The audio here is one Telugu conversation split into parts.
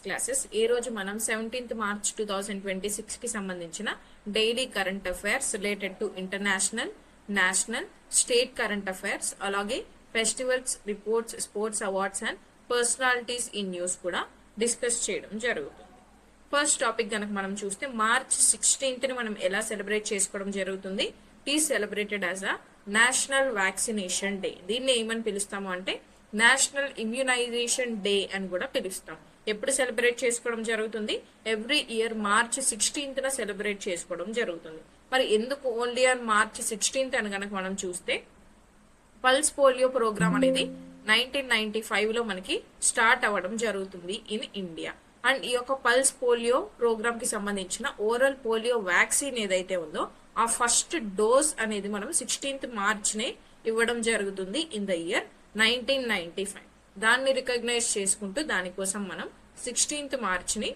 క్లాసెస్. ఈ రోజు మనం 17th March 2026 కి సంబంధించిన daily current affairs related to international, national, state current affairs, అలాగే festivals, reports, sports awards and personalities in news కూడా డిస్కస్ చేయడం జరుగుతుంది. ఫస్ట్ టాపిక్ కనుక మనం చూస్తే మార్చ్ 16th ని మనం ఎలా సెలబ్రేట్ చేసుకోవడం జరుగుతుంది. It is celebrated as a national vaccination day. దీన్ని ఏమని పిలుస్తాము అంటే నేషనల్ ఇమ్యునైజేషన్ డే అని కూడా పిలుస్తాం. ఎప్పుడు సెలబ్రేట్ చేసుకోవడం జరుగుతుంది? ఎవ్రీ ఇయర్ మార్చ్ 16th న సెలబ్రేట్ చేసుకోవడం జరుగుతుంది. మరి ఎందుకు ఓన్లీ ఆన్ మార్చ్ 16th అని కనుక మనం చూస్తే పల్స్ పోలియో ప్రోగ్రామ్ అనేది 1995 లో మనకి స్టార్ట్ అవ్వడం జరుగుతుంది ఇన్ ఇండియా. అండ్ ఈ యొక్క పల్స్ పోలియో ప్రోగ్రామ్ కి సంబంధించిన ఓరల్ పోలియో వ్యాక్సిన్ ఏదైతే ఉందో ఆ ఫస్ట్ డోస్ అనేది మనం 16th March నే ఇవ్వడం జరుగుతుంది ఇన్ ద ఇయర్ 1995. దాన్ని రికగ్నైజ్ చేసుకుంటూ దానికోసం మనం 16th March ని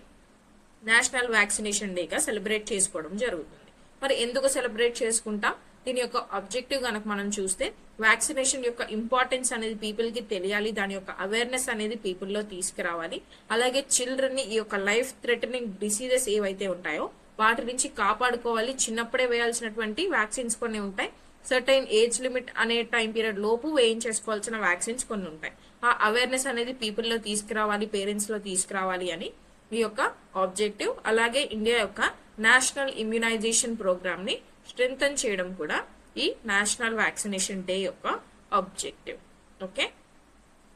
నేషనల్ వ్యాక్సినేషన్ డేగా సెలబ్రేట్ చేసుకోవడం జరుగుతుంది. మరి ఎందుకు సెలబ్రేట్ చేసుకుంటాం? దీని యొక్క ఆబ్జెక్టివ్ కనుక మనం చూస్తే వ్యాక్సినేషన్ యొక్క ఇంపార్టెన్స్ అనేది పీపుల్ కి తెలియాలి, దాని యొక్క అవేర్నెస్ అనేది పీపుల్ లో తీసుకురావాలి. అలాగే చిల్డ్రన్ ని ఈ యొక్క లైఫ్ థ్రెటనింగ్ డిసీజెస్ ఏవైతే ఉంటాయో వాటి నుంచి కాపాడుకోవాలి. చిన్నప్పుడే వేయాల్సినటువంటి వ్యాక్సిన్స్ కొన్ని ఉంటాయి, సర్టైన్ ఏజ్ లిమిట్ అనే టైం పీరియడ్ లోపు వేయించేసుకోవాల్సిన వ్యాక్సిన్స్ కొన్ని ఉంటాయి. ఆ అవేర్నెస్ అనేది పీపుల్ లో తీసుకురావాలి, పేరెంట్స్ లో తీసుకురావాలి అని ఈ యొక్క ఆబ్జెక్టివ్. అలాగే ఇండియా యొక్క నేషనల్ ఇమ్యునైజేషన్ ప్రోగ్రామ్ ని స్ట్రెంథన్ చేయడం కూడా ఈ నేషనల్ వ్యాక్సినేషన్ డే యొక్క ఆబ్జెక్టివ్. ఓకే,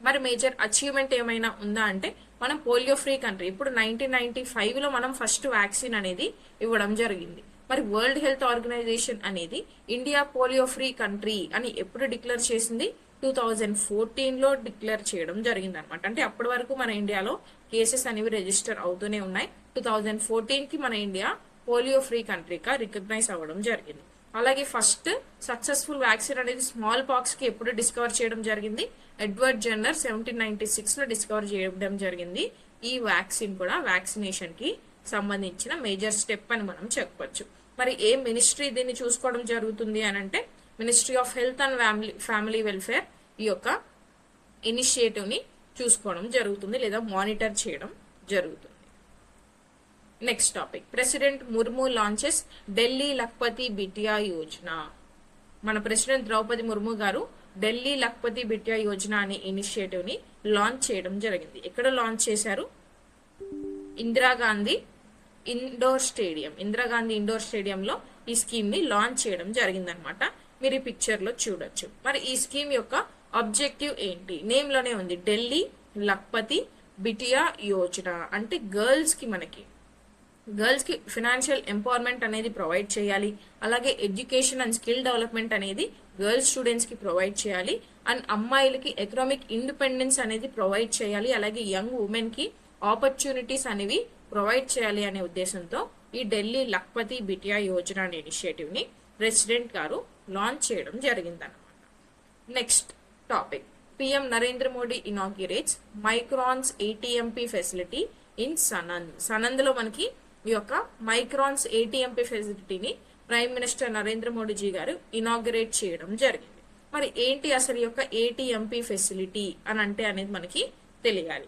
మరి మేజర్ అచీవ్మెంట్ ఏమైనా ఉందా అంటే మనం పోలియో ఫ్రీ కంట్రీ. ఇప్పుడు 1995 లో మనం ఫస్ట్ వ్యాక్సిన్ అనేది ఇవ్వడం జరిగింది. మరి వరల్డ్ హెల్త్ ఆర్గనైజేషన్ అనేది ఇండియా పోలియో ఫ్రీ కంట్రీ అని ఎప్పుడు డిక్లేర్ చేసింది? 2014 లో డిక్లేర్ చేయడం జరిగింది అనమాట. అంటే అప్పటి వరకు మన ఇండియాలో కేసెస్ అనేవి రిజిస్టర్ అవుతూనే ఉన్నాయి. 2014 కి మన ఇండియా పోలియో ఫ్రీ కంట్రీగా రికగ్నైజ్ అవ్వడం జరిగింది. అలాగే ఫస్ట్ సక్సెస్ఫుల్ వ్యాక్సిన్ అనేది స్మాల్ పాక్స్ కి ఎప్పుడు డిస్కవర్ చేయడం జరిగింది? ఎడ్వర్డ్ జెన్నర్ 1796 లో డిస్కవర్ చేయడం జరిగింది. ఈ వ్యాక్సిన్ కూడా వ్యాక్సినేషన్ కి సంబంధించిన మేజర్ స్టెప్ అని మనం చెప్పొచ్చు. మరి ఏ మినిస్ట్రీ దీన్ని చూసుకోవడం జరుగుతుంది అని అంటే ministry of health and family welfare ఈ యొక్క ఇనిషియేటివ్ ని చూసుకోవడం జరుగుతుంది లేదా మానిటర్ చేయడం జరుగుతుంది. Next topic, president Murmu launches Delhi Lakhpati Bitiya Yojana. మన ప్రెసిడెంట్ ద్రౌపది ముర్ము గారు ఢిల్లీ లఖ్పతి బిటియా యోజన అనే ఇనిషియేటివ్ ని లాంచ్ చేయడం జరిగింది. ఎక్కడ లాంచ్ చేశారు? ఇందిరాగాంధీ ఇండోర్ స్టేడియంలో ఈ స్కీమ్ ని లాంచ్ చేయడం జరిగిందనమాట. మీరు ఈ పిక్చర్ లో చూడొచ్చు. మరి ఈ స్కీమ్ యొక్క ఆబ్జెక్టివ్ ఏంటి? నేమ్ లోనే ఉంది, ఢిల్లీ లఖ్పతి బిటియా యోజన. అంటే గర్ల్స్ కి ఫినాన్షియల్ ఎంపవర్మెంట్ అనేది ప్రొవైడ్ చేయాలి. అలాగే ఎడ్యుకేషన్ అండ్ స్కిల్ డెవలప్మెంట్ అనేది గర్ల్స్ స్టూడెంట్స్ కి ప్రొవైడ్ చేయాలి. అండ్ అమ్మాయిలకి ఎకనామిక్ ఇండిపెండెన్స్ అనేది ప్రొవైడ్ చేయాలి. అలాగే యంగ్ ఉమెన్ కి ఆపర్చునిటీస్ అనేవి ప్రొవైడ్ చేయాలి అనే ఉద్దేశంతో ఈ ఢిల్లీ లఖ్పతి బిటియా యోజన అనే ఇనిషియేటివ్ ని ప్రెసిడెంట్ గారు లాంచ్ చేయడం జరిగిందన్నమాట. Next topic, PM Narendra Modi inaugurates Micron's ATMP facility in Sanand లో మనకి ఈ యొక్క మైక్రాన్స్ ఏటీఎంపీ ఫెసిలిటీని ప్రైమ్ మినిస్టర్ నరేంద్ర మోడీజీ గారు ఇనాగ్యురేట్ చేయడం జరిగింది. మరి ఏంటి అసలు ఈ యొక్క ఏటీఎంపీ ఫెసిలిటీ అని అంటే అనేది మనకి తెలియాలి.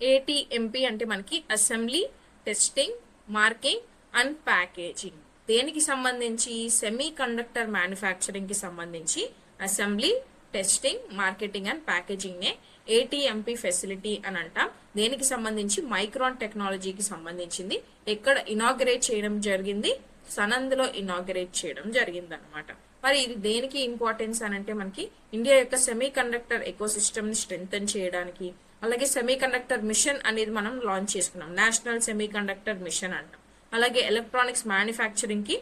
ఏటీఎంపీ అంటే మనకి assembly, testing, marking and packaging. దేనికి సంబంధించి? సెమీ కండక్టర్ మ్యానుఫ్యాక్చరింగ్ కి సంబంధించి assembly, testing, marketing and packaging నే ఏటీఎంపీ ఫెసిలిటీ అని అంటాం. దేనికి సంబంధించి? మైక్రాన్ టెక్నాలజీకి సంబంధించింది. ఎక్కడ ఇనాగ్రేట్ చేయడం జరిగింది? సనంద్ లో ఇనాగ్రేట్ చేయడం జరిగింది అనమాట. మరి ఇది దేనికి ఇంపార్టెన్స్ అని అంటే మనకి ఇండియా యొక్క సెమీ కండక్టర్ ఎకోసిస్టమ్ ని స్ట్రెంథన్ చేయడానికి, అలాగే సెమీ కండక్టర్ మిషన్ అనేది మనం లాంచ్ చేసుకున్నాం, నేషనల్ సెమీ కండక్టర్ మిషన్ అంటాం. అలాగే ఎలక్ట్రానిక్స్ మ్యానుఫ్యాక్చరింగ్ కి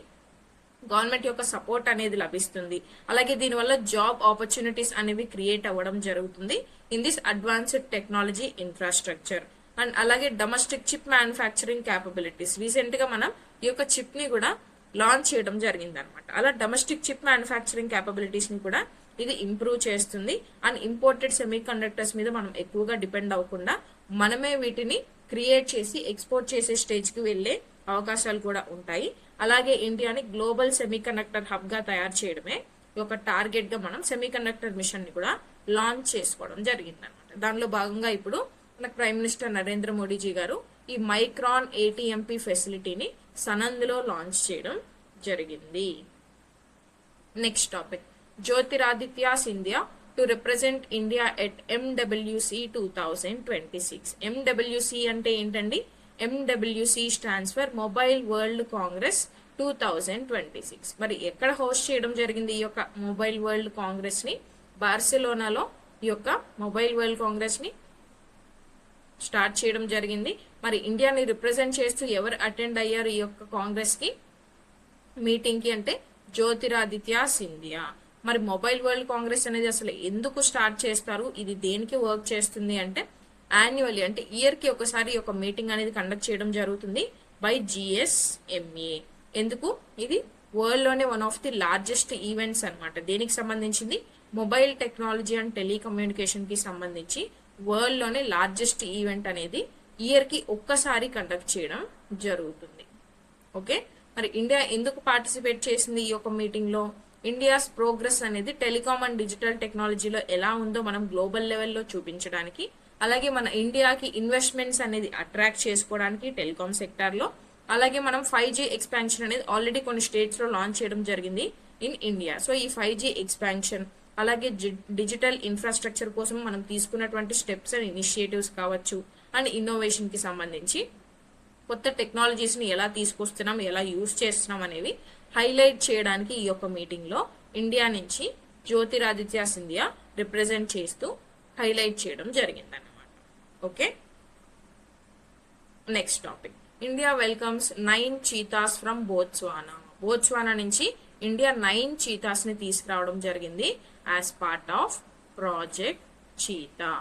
గవర్నమెంట్ యొక్క సపోర్ట్ అనేది లభిస్తుంది. అలాగే దీనివల్ల జాబ్ ఆపర్చునిటీస్ అనేవి క్రియేట్ అవ్వడం జరుగుతుంది in this advanced technology infrastructure. And అలాగే domestic chip manufacturing capabilities, recent గా మనం ఈ యొక్క చిప్ ని కూడా లాంచ్ చేయడం జరిగింది అనమాట. అలా డొమెస్టిక్ చిప్ మ్యానుఫ్యాక్చరింగ్ క్యాపబిలిటీస్ ని కూడా ఇది ఇంప్రూవ్ చేస్తుంది. అండ్ ఇంపోర్టెడ్ సెమీ కండక్టర్స్ మీద మనం ఎక్కువగా డిపెండ్ అవ్వకుండా మనమే వీటిని క్రియేట్ చేసి ఎక్స్పోర్ట్ చేసే స్టేజ్ కి వెళ్లే అవకాశాలు కూడా ఉంటాయి. అలాగే ఇండియాని గ్లోబల్ సెమీ కండక్టర్ హబ్ గా తయారు చేయడమే ఒక టార్గెట్ గా మనం సెమీ కండక్టర్ మిషన్ ని కూడా లాంచ్ చేసుకోవడం జరిగింది అనమాట. దానిలో భాగంగా ఇప్పుడు మనకు ప్రైమ్ మినిస్టర్ నరేంద్ర మోడీజీ గారు ఈ మైక్రాన్ ఏటీఎంపీ ఫెసిలిటీని సనంద్లో లాంచ్ చేయడం జరిగింది. Next topic, Jyotiraditya Scindia to represent India at MWC 2026. MWC అంటే ఏంటండి? MWC stands for mobile world Congress 2026. మరి ఎక్కడ హోస్ట్ చేయడం జరిగింది ఈ యొక్క మొబైల్ వరల్డ్ కాంగ్రెస్ ని? బార్సిలోనాలో ఈ యొక్క మొబైల్ వరల్డ్ కాంగ్రెస్ ని స్టార్ట్ చేయడం జరిగింది. మరి ఇండియాని రిప్రజెంట్ చేస్తూ ఎవరు అటెండ్ అయ్యారు ఈ యొక్క కాంగ్రెస్ కి, మీటింగ్ కి అంటే జ్యోతిరాదిత్య సింధియా. మరి మొబైల్ వరల్డ్ కాంగ్రెస్ అనేది అసలు ఎందుకు స్టార్ట్ చేస్తారు, ఇది దేనికి వర్క్ చేస్తుంది అంటే యాన్యువల్లీ అంటే ఇయర్ కి ఒకసారి ఒక మీటింగ్ అనేది కండక్ట్ చేయడం జరుగుతుంది బై GSMA. ఎందుకు? ఇది వరల్డ్ లోనే one of the largest events అన్నమాట. దేనికి సంబంధించింది? మొబైల్ టెక్నాలజీ అండ్ టెలికమ్యూనికేషన్ కి సంబంధించి వరల్డ్ లోనే లార్జెస్ట్ ఈవెంట్ అనేది ఇయర్ కి ఒక్కసారి కండక్ట్ చేయడం జరుగుతుంది. ఓకే, మరి ఇండియా ఎందుకు పార్టిసిపేట్ చేసింది ఈ యొక్క మీటింగ్ లో? ఇండియాస్ ప్రోగ్రెస్ అనేది టెలికామ్ అండ్ డిజిటల్ టెక్నాలజీలో ఎలా ఉందో మనం గ్లోబల్ లెవెల్లో చూపించడానికి, అలాగే మన ఇండియాకి ఇన్వెస్ట్మెంట్స్ అనేది అట్రాక్ట్ చేసుకోవడానికి టెలికామ్ సెక్టార్ లో, అలాగే మనం 5G ఎక్స్పాన్షన్ అనేది ఆల్రెడీ కొన్ని స్టేట్స్ లో లాంచ్ చేయడం జరిగింది ఇన్ ఇండియా. సో ఈ 5G ఎక్స్పాన్షన్ అలాగే డిజిటల్ ఇన్ఫ్రాస్ట్రక్చర్ కోసం మనం తీసుకున్నటువంటి స్టెప్స్ అండ్ ఇనిషియేటివ్స్ కావచ్చు, అండ్ ఇన్నోవేషన్ కి సంబంధించి కొత్త టెక్నాలజీస్ ని ఎలా తీసుకొస్తున్నాం, ఎలా యూజ్ చేస్తున్నాం అనేవి హైలైట్ చేయడానికి ఈ యొక్క మీటింగ్ లో ఇండియా నుంచి జ్యోతిరాదిత్య సింధియా రిప్రజెంట్ చేస్తూ హైలైట్ చేయడం జరిగింది అన్నమాట. Okay, next topic, India welcomes 9 cheetahs from Botswana. Botswana నుంచి ఇండియా 9 చీతాస్ ని తీసుకురావడం జరిగింది as part of project cheetah.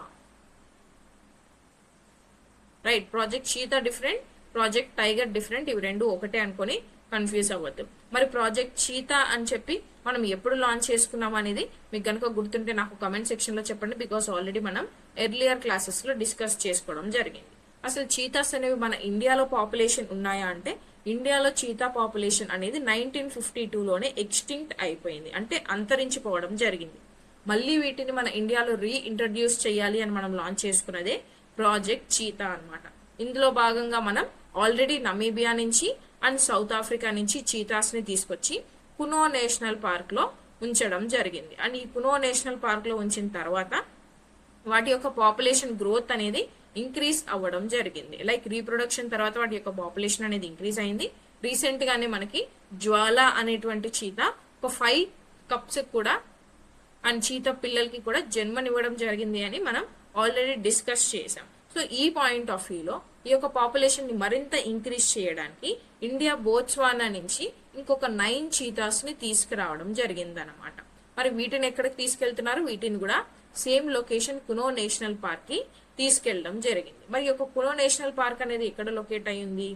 Right, project cheetah different, project tiger different, ఇవి రెండు ఒకటే అనుకొని కన్ఫ్యూజ్ అవ్వద్దు. మరి ప్రాజెక్ట్ చీతా అని చెప్పి మనం ఎప్పుడు లాంచ్ చేసుకున్నాం అనేది మీకు కనుక గుర్తుంటే నాకు కమెంట్ సెక్షన్ లో చెప్పండి, బికాస్ ఆల్రెడీ మనం ఎర్లియర్ క్లాసెస్ లో డిస్కస్ చేసుకోవడం జరిగింది. అసలు చీతాస్ అనేవి మన ఇండియాలో పాపులేషన్ ఉన్నాయా అంటే ఇండియాలో చీతా పాపులేషన్ అనేది 1952లోనే ఎక్స్టింక్ట్ అయిపోయింది, అంటే అంతరించిపోవడం జరిగింది. మళ్ళీ వీటిని మన ఇండియాలో రీఇంట్రడ్యూస్ చేయాలి అని మనం లాంచ్ చేసుకున్నదే ప్రాజెక్ట్ చీతా అన్నమాట. ఇందులో భాగంగా మనం ఆల్రెడీ నమీబియా నుంచి అండ్ సౌత్ ఆఫ్రికా నుంచి చీతాస్ ని తీసుకొచ్చి కునో నేషనల్ పార్క్ లో ఉంచడం జరిగింది. అండ్ ఈ కునో నేషనల్ పార్క్ లో ఉంచిన తర్వాత వాటి యొక్క పాపులేషన్ గ్రోత్ అనేది ఇంక్రీజ్ అవ్వడం జరిగింది. లైక్ రీప్రొడక్షన్ తర్వాత వాటి యొక్క పాపులేషన్ అనేది ఇంక్రీజ్ అయింది. రీసెంట్ గానే మనకి జ్వాల అనేటువంటి చీత ఒక 5 కప్స్ కూడా అండ్ చీత పిల్లలకి కూడా జన్మనివ్వడం జరిగింది అని మనం ఆల్రెడీ డిస్కస్ చేసాం. సో ఈ పాయింట్ ఆఫ్ వ్యూలో ఈ యొక్క పాపులేషన్ ని మరింత ఇంక్రీజ్ చేయడానికి ఇండియా బోత్స్వానా నుంచి ఇంకొక 9 చీతాస్ ని తీసుకురావడం జరిగింది అనమాట. మరి వీటిని ఎక్కడికి తీసుకెళ్తున్నారు? వీటిని కూడా same location Kuno national park కి తీసుకెళ్లడం జరిగింది. మరి ఈ యొక్క కునో నేషనల్ పార్క్ అనేది ఎక్కడ లొకేట్ అయ్యింది?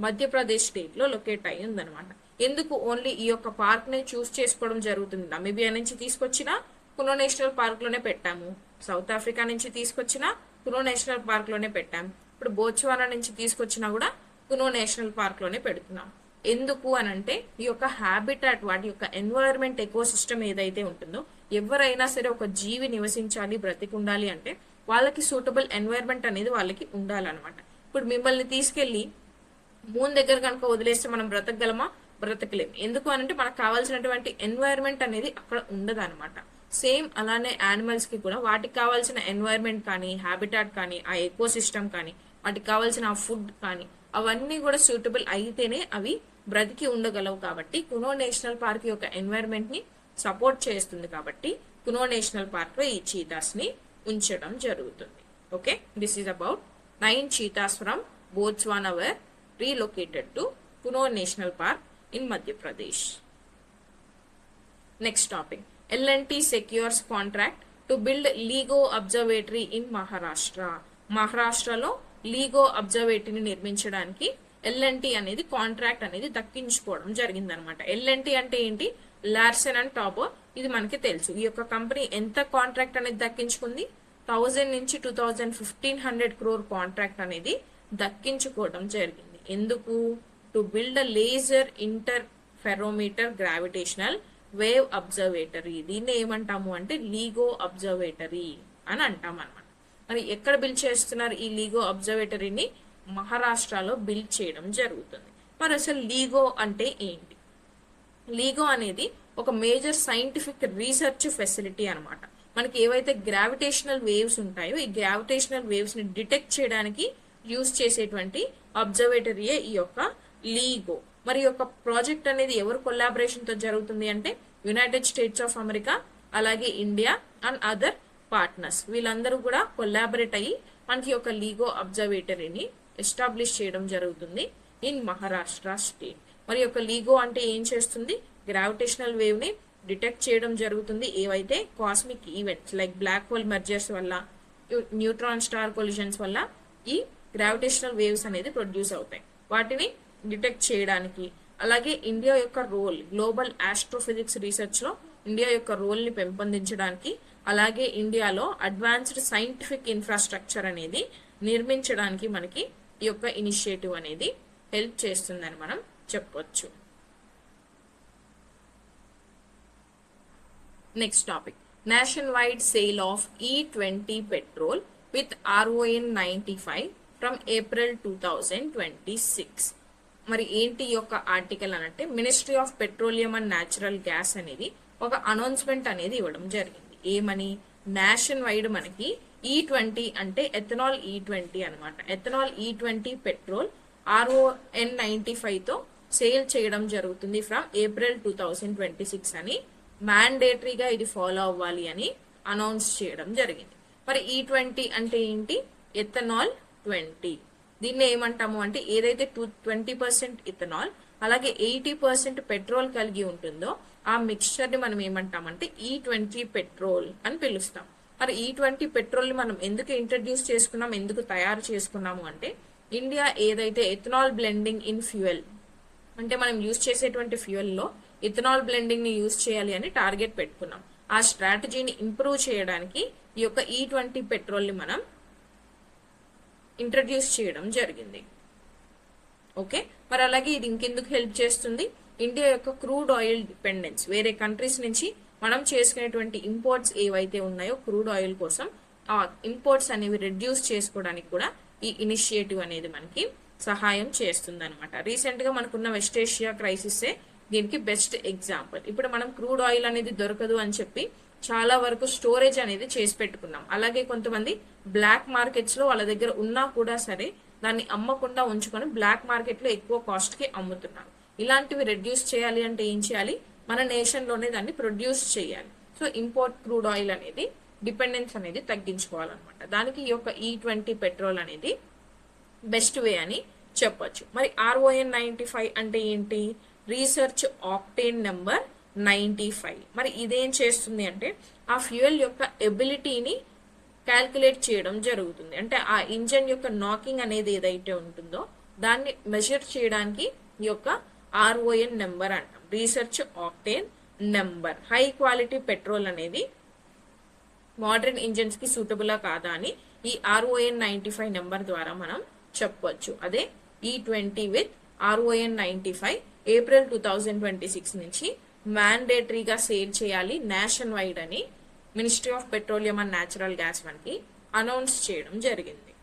మధ్యప్రదేశ్ స్టేట్ లో లొకేట్ అయ్యింది అనమాట. ఎందుకు ఓన్లీ ఈ యొక్క పార్క్ ని చూస్ చేసుకోవడం జరుగుతుంది? నమీబియా నుంచి తీసుకొచ్చిన కునో నేషనల్ పార్క్ లోనే పెట్టాము, సౌత్ ఆఫ్రికా నుంచి తీసుకొచ్చిన కునో నేషనల్ పార్క్ లోనే పెట్టాం, ఇప్పుడు బోత్స్వానా నుంచి తీసుకొచ్చినా కూడా కునో నేషనల్ పార్క్ లోనే పెడుతున్నాం. ఎందుకు అనంటే ఈ యొక్క హ్యాబిటాట్, వాటి యొక్క ఎన్వైరన్మెంట్ ఎకోసిస్టమ్ ఏదైతే ఉంటుందో, ఎవరైనా సరే ఒక జీవి నివసించాలి, బ్రతికుండాలి అంటే వాళ్ళకి సూటబుల్ ఎన్వైరన్మెంట్ అనేది వాళ్ళకి ఉండాలన్నమాట. ఇప్పుడు మిమ్మల్ని తీసుకెళ్లి మూన్ దగ్గర కనుక వదిలేస్తే మనం బ్రతకగలమా? బ్రతకలేం. ఎందుకు అనంటే మనకు కావాల్సినటువంటి ఎన్వైరన్మెంట్ అనేది అక్కడ ఉండదు అనమాట. సేమ్ అలానే యానిమల్స్ కి కూడా వాటికి కావాల్సిన ఎన్వైరన్మెంట్ కానీ, హ్యాబిటాట్ కానీ, ఆ ఎకోసిస్టమ్ కానీ, వాటికి కావాల్సిన ఆ ఫుడ్ కానీ అవన్నీ కూడా సూటబుల్ అయితేనే అవి బ్రతికి ఉండగలవు. కాబట్టి కునో నేషనల్ పార్క్ యొక్క ఎన్వైరన్మెంట్ ని సపోర్ట్ చేస్తుంది. కాబట్టి కునో నేషనల్ పార్క్ లో ఈ చీతాస్ ని ఉంచడం జరుగుతుంది. Okay, this is about 9 cheetahs from Botswana were relocated to Kuno national park in Madhya Pradesh. Next topic, L&T secures contract to build LIGO observatory in Maharashtra. మహారాష్ట్రలో లీగో అబ్జర్వేటరీని నిర్మించడానికి L&T అనేది కాంట్రాక్ట్ అనేది దక్కించుకోవడం జరిగిందనమాట. L&T అంటే ఏంటి? లార్సెన్ అండ్ టాబో, ఇది మనకి తెలుసు. ఈ యొక్క కంపెనీ ఎంత కాంట్రాక్ట్ అనేది దక్కించుకుంది? 1000 నుంచి 2500 crore కాంట్రాక్ట్ అనేది దక్కించుకోవడం జరిగింది. ఎందుకు? To build a laser interferometer gravitational wave observatory. దీన్ని ఏమంటాము అంటే లీగో అబ్జర్వేటరీ అని అంటాం అనమాట. మరి ఎక్కడ బిల్డ్ చేస్తున్నారు ఈ లీగో అబ్జర్వేటరీని? మహారాష్ట్రలో బిల్డ్ చేయడం జరుగుతుంది. మరి అసలు లీగో అంటే ఏంటి? లీగో అనేది ఒక మేజర్ సైంటిఫిక్ రీసెర్చ్ ఫెసిలిటీ అనమాట. మనకి ఏవైతే గ్రావిటేషనల్ వేవ్స్ ఉంటాయో ఈ గ్రావిటేషనల్ వేవ్స్ ని డిటెక్ట్ చేయడానికి యూజ్ చేసేటువంటి అబ్జర్వేటరీయే ఈ యొక్క లీగో. మరి ఈ యొక్క ప్రాజెక్ట్ అనేది ఎవరు కొలాబరేషన్ తో జరుగుతుంది అంటే యునైటెడ్ స్టేట్స్ ఆఫ్ అమెరికా, అలాగే ఇండియా అండ్ అదర్ పార్ట్నర్స్, వీళ్ళందరూ కూడా కొలాబరేట్ అయ్యి మనకి ఒక లీగో అబ్జర్వేటరీని ఎస్టాబ్లిష్ చేయడం జరుగుతుంది ఇన్ మహారాష్ట్ర స్టేట్. మరి యొక్క లీగో అంటే ఏం చేస్తుంది? గ్రావిటేషనల్ వేవ్ ని డిటెక్ట్ చేయడం జరుగుతుంది. ఏవైతే cosmic events like black hole mergers వల్ల, న్యూట్రాన్ స్టార్ కొలిజన్స్ వల్ల ఈ గ్రావిటేషనల్ వేవ్స్ అనేది ప్రొడ్యూస్ అవుతాయి, వాటిని డిటెక్ట్ చేయడానికి. అలాగే ఇండియా యొక్క రోల్ గ్లోబల్ ఆస్ట్రోఫిజిక్స్ రీసెర్చ్ లో ఇండియా యొక్క రోల్ ని పెంపొందించడానికి, అలాగే ఇండియాలో అడ్వాన్స్డ్ సైంటిఫిక్ ఇన్ఫ్రాస్ట్రక్చర్ అనేది నిర్మించడానికి మనకి ఈ యొక్క ఇనిషియేటివ్ అనేది హెల్ప్ చేస్తుందని మనం చెప్పొచ్చు. Next topic, nation wide sale of E20 petrol with RON 95 from April 2026. మరి ఏంటి ఈ యొక్క ఆర్టికల్ అనంటే ministry of petroleum and natural gas అనేది ఒక అనౌన్స్మెంట్ అనేది ఇవ్వడం జరిగింది. ఏమని? నేషన్ వైడ్ మనకి E20 అంటే ఎథనాల్ E20 అనమాట. ఎథనాల్ E20 పెట్రోల్ RON 95 తో సేల్ చేయడం జరుగుతుంది ఫ్రమ్ ఏప్రిల్ 2026 అని, మ్యాండేటరీగా ఇది ఫాలో అవ్వాలి అని అనౌన్స్ చేయడం జరిగింది. మరి E20 అంటే ఏంటి? ఎథనాల్ 20. దీన్ని ఏమంటాము అంటే ఏదైతే 20% ఇథనాల్ అలాగే 80% పెట్రోల్ కలిగి ఉంటుందో ఆ మిక్స్చర్ ని మనం ఏమంటామంటే E20 పెట్రోల్ అని పిలుస్తాం. మరి E20 పెట్రోల్ ని మనం ఎందుకు ఇంట్రడ్యూస్ చేసుకున్నాం, ఎందుకు తయారు చేసుకున్నాము అంటే ఇండియా ఏదైతే ఎథనాల్ బ్లెండింగ్ ఇన్ ఫ్యూయల్ అంటే మనం యూజ్ చేసేటువంటి ఫ్యూయల్ లో ఇథనాల్ బ్లెండింగ్ ని యూజ్ చేయాలి అని టార్గెట్ పెట్టుకున్నాం. ఆ స్ట్రాటజీని ఇంప్రూవ్ చేయడానికి ఈ యొక్క E20 పెట్రోల్ ని మనం ఇంట్రడ్యూస్ చేయడం జరిగింది. ఓకే, మరి అలాగే ఇది ఇంకెందుకు హెల్ప్ చేస్తుంది? ఇండియా యొక్క క్రూడ్ ఆయిల్ డిపెండెన్స్, వేరే కంట్రీస్ నుంచి మనం చేసుకునేటువంటి ఇంపోర్ట్స్ ఏవైతే ఉన్నాయో క్రూడ్ ఆయిల్ కోసం ఆ ఇంపోర్ట్స్ అనేవి రెడ్యూస్ చేసుకోవడానికి కూడా ఈ ఇనిషియేటివ్ అనేది మనకి సహాయం చేస్తుంది అనమాట. రీసెంట్ గా మనకున్న వెస్ట్ ఏషియా క్రైసిస్ దీనికి బెస్ట్ ఎగ్జాంపుల్. ఇప్పుడు మనం క్రూడ్ ఆయిల్ అనేది దొరకదు అని చెప్పి చాలా వరకు స్టోరేజ్ అనేది చేసి పెట్టుకున్నాం. అలాగే కొంతమంది బ్లాక్ మార్కెట్స్ లో వాళ్ళ దగ్గర ఉన్నా కూడా సరే దాన్ని అమ్మకుండా ఉంచుకొని బ్లాక్ మార్కెట్ లో ఎక్కువ కాస్ట్ కి అమ్ముతున్నారు. ఇలాంటివి రెడ్యూస్ చేయాలి అంటే ఏం చేయాలి? మన నేషన్ లోనే దాన్ని ప్రొడ్యూస్ చేయాలి. సో ఇంపోర్ట్ క్రూడ్ ఆయిల్ అనేది డిపెండెన్స్ అనేది తగ్గించుకోవాలన్నమాట. దానికి ఈ యొక్క E20 పెట్రోల్ అనేది బెస్ట్ వే అని చెప్పొచ్చు. మరి RON 95 అంటే ఏంటి? Research octane number 95. మరి ఇదేం చేస్తుంది అంటే ఆ ఫ్యూయల్ యొక్క ఎబిలిటీని క్యాల్కులేట్ చేయడం జరుగుతుంది. అంటే ఆ ఇంజన్ యొక్క నాకింగ్ అనేది ఏదైతే ఉంటుందో దాన్ని మెజర్ చేయడానికి ఈ యొక్క RON నెంబర్ అంటాం, research octane number. High quality petrol అనేది మోడర్న్ ఇంజన్స్ కి సూటబులా కాదా అని ఈ RON 95 నెంబర్ ద్వారా మనం చెప్పవచ్చు. అదే E20 విత్ RON 95 ఏప్రిల్ 2026 నుంచి మ్యాండేటరీగా సేల్ చేయాలి నేషన్ వైడ్ అని ministry of petroleum and natural gas మనకి అనౌన్స్ చేయడం జరిగింది.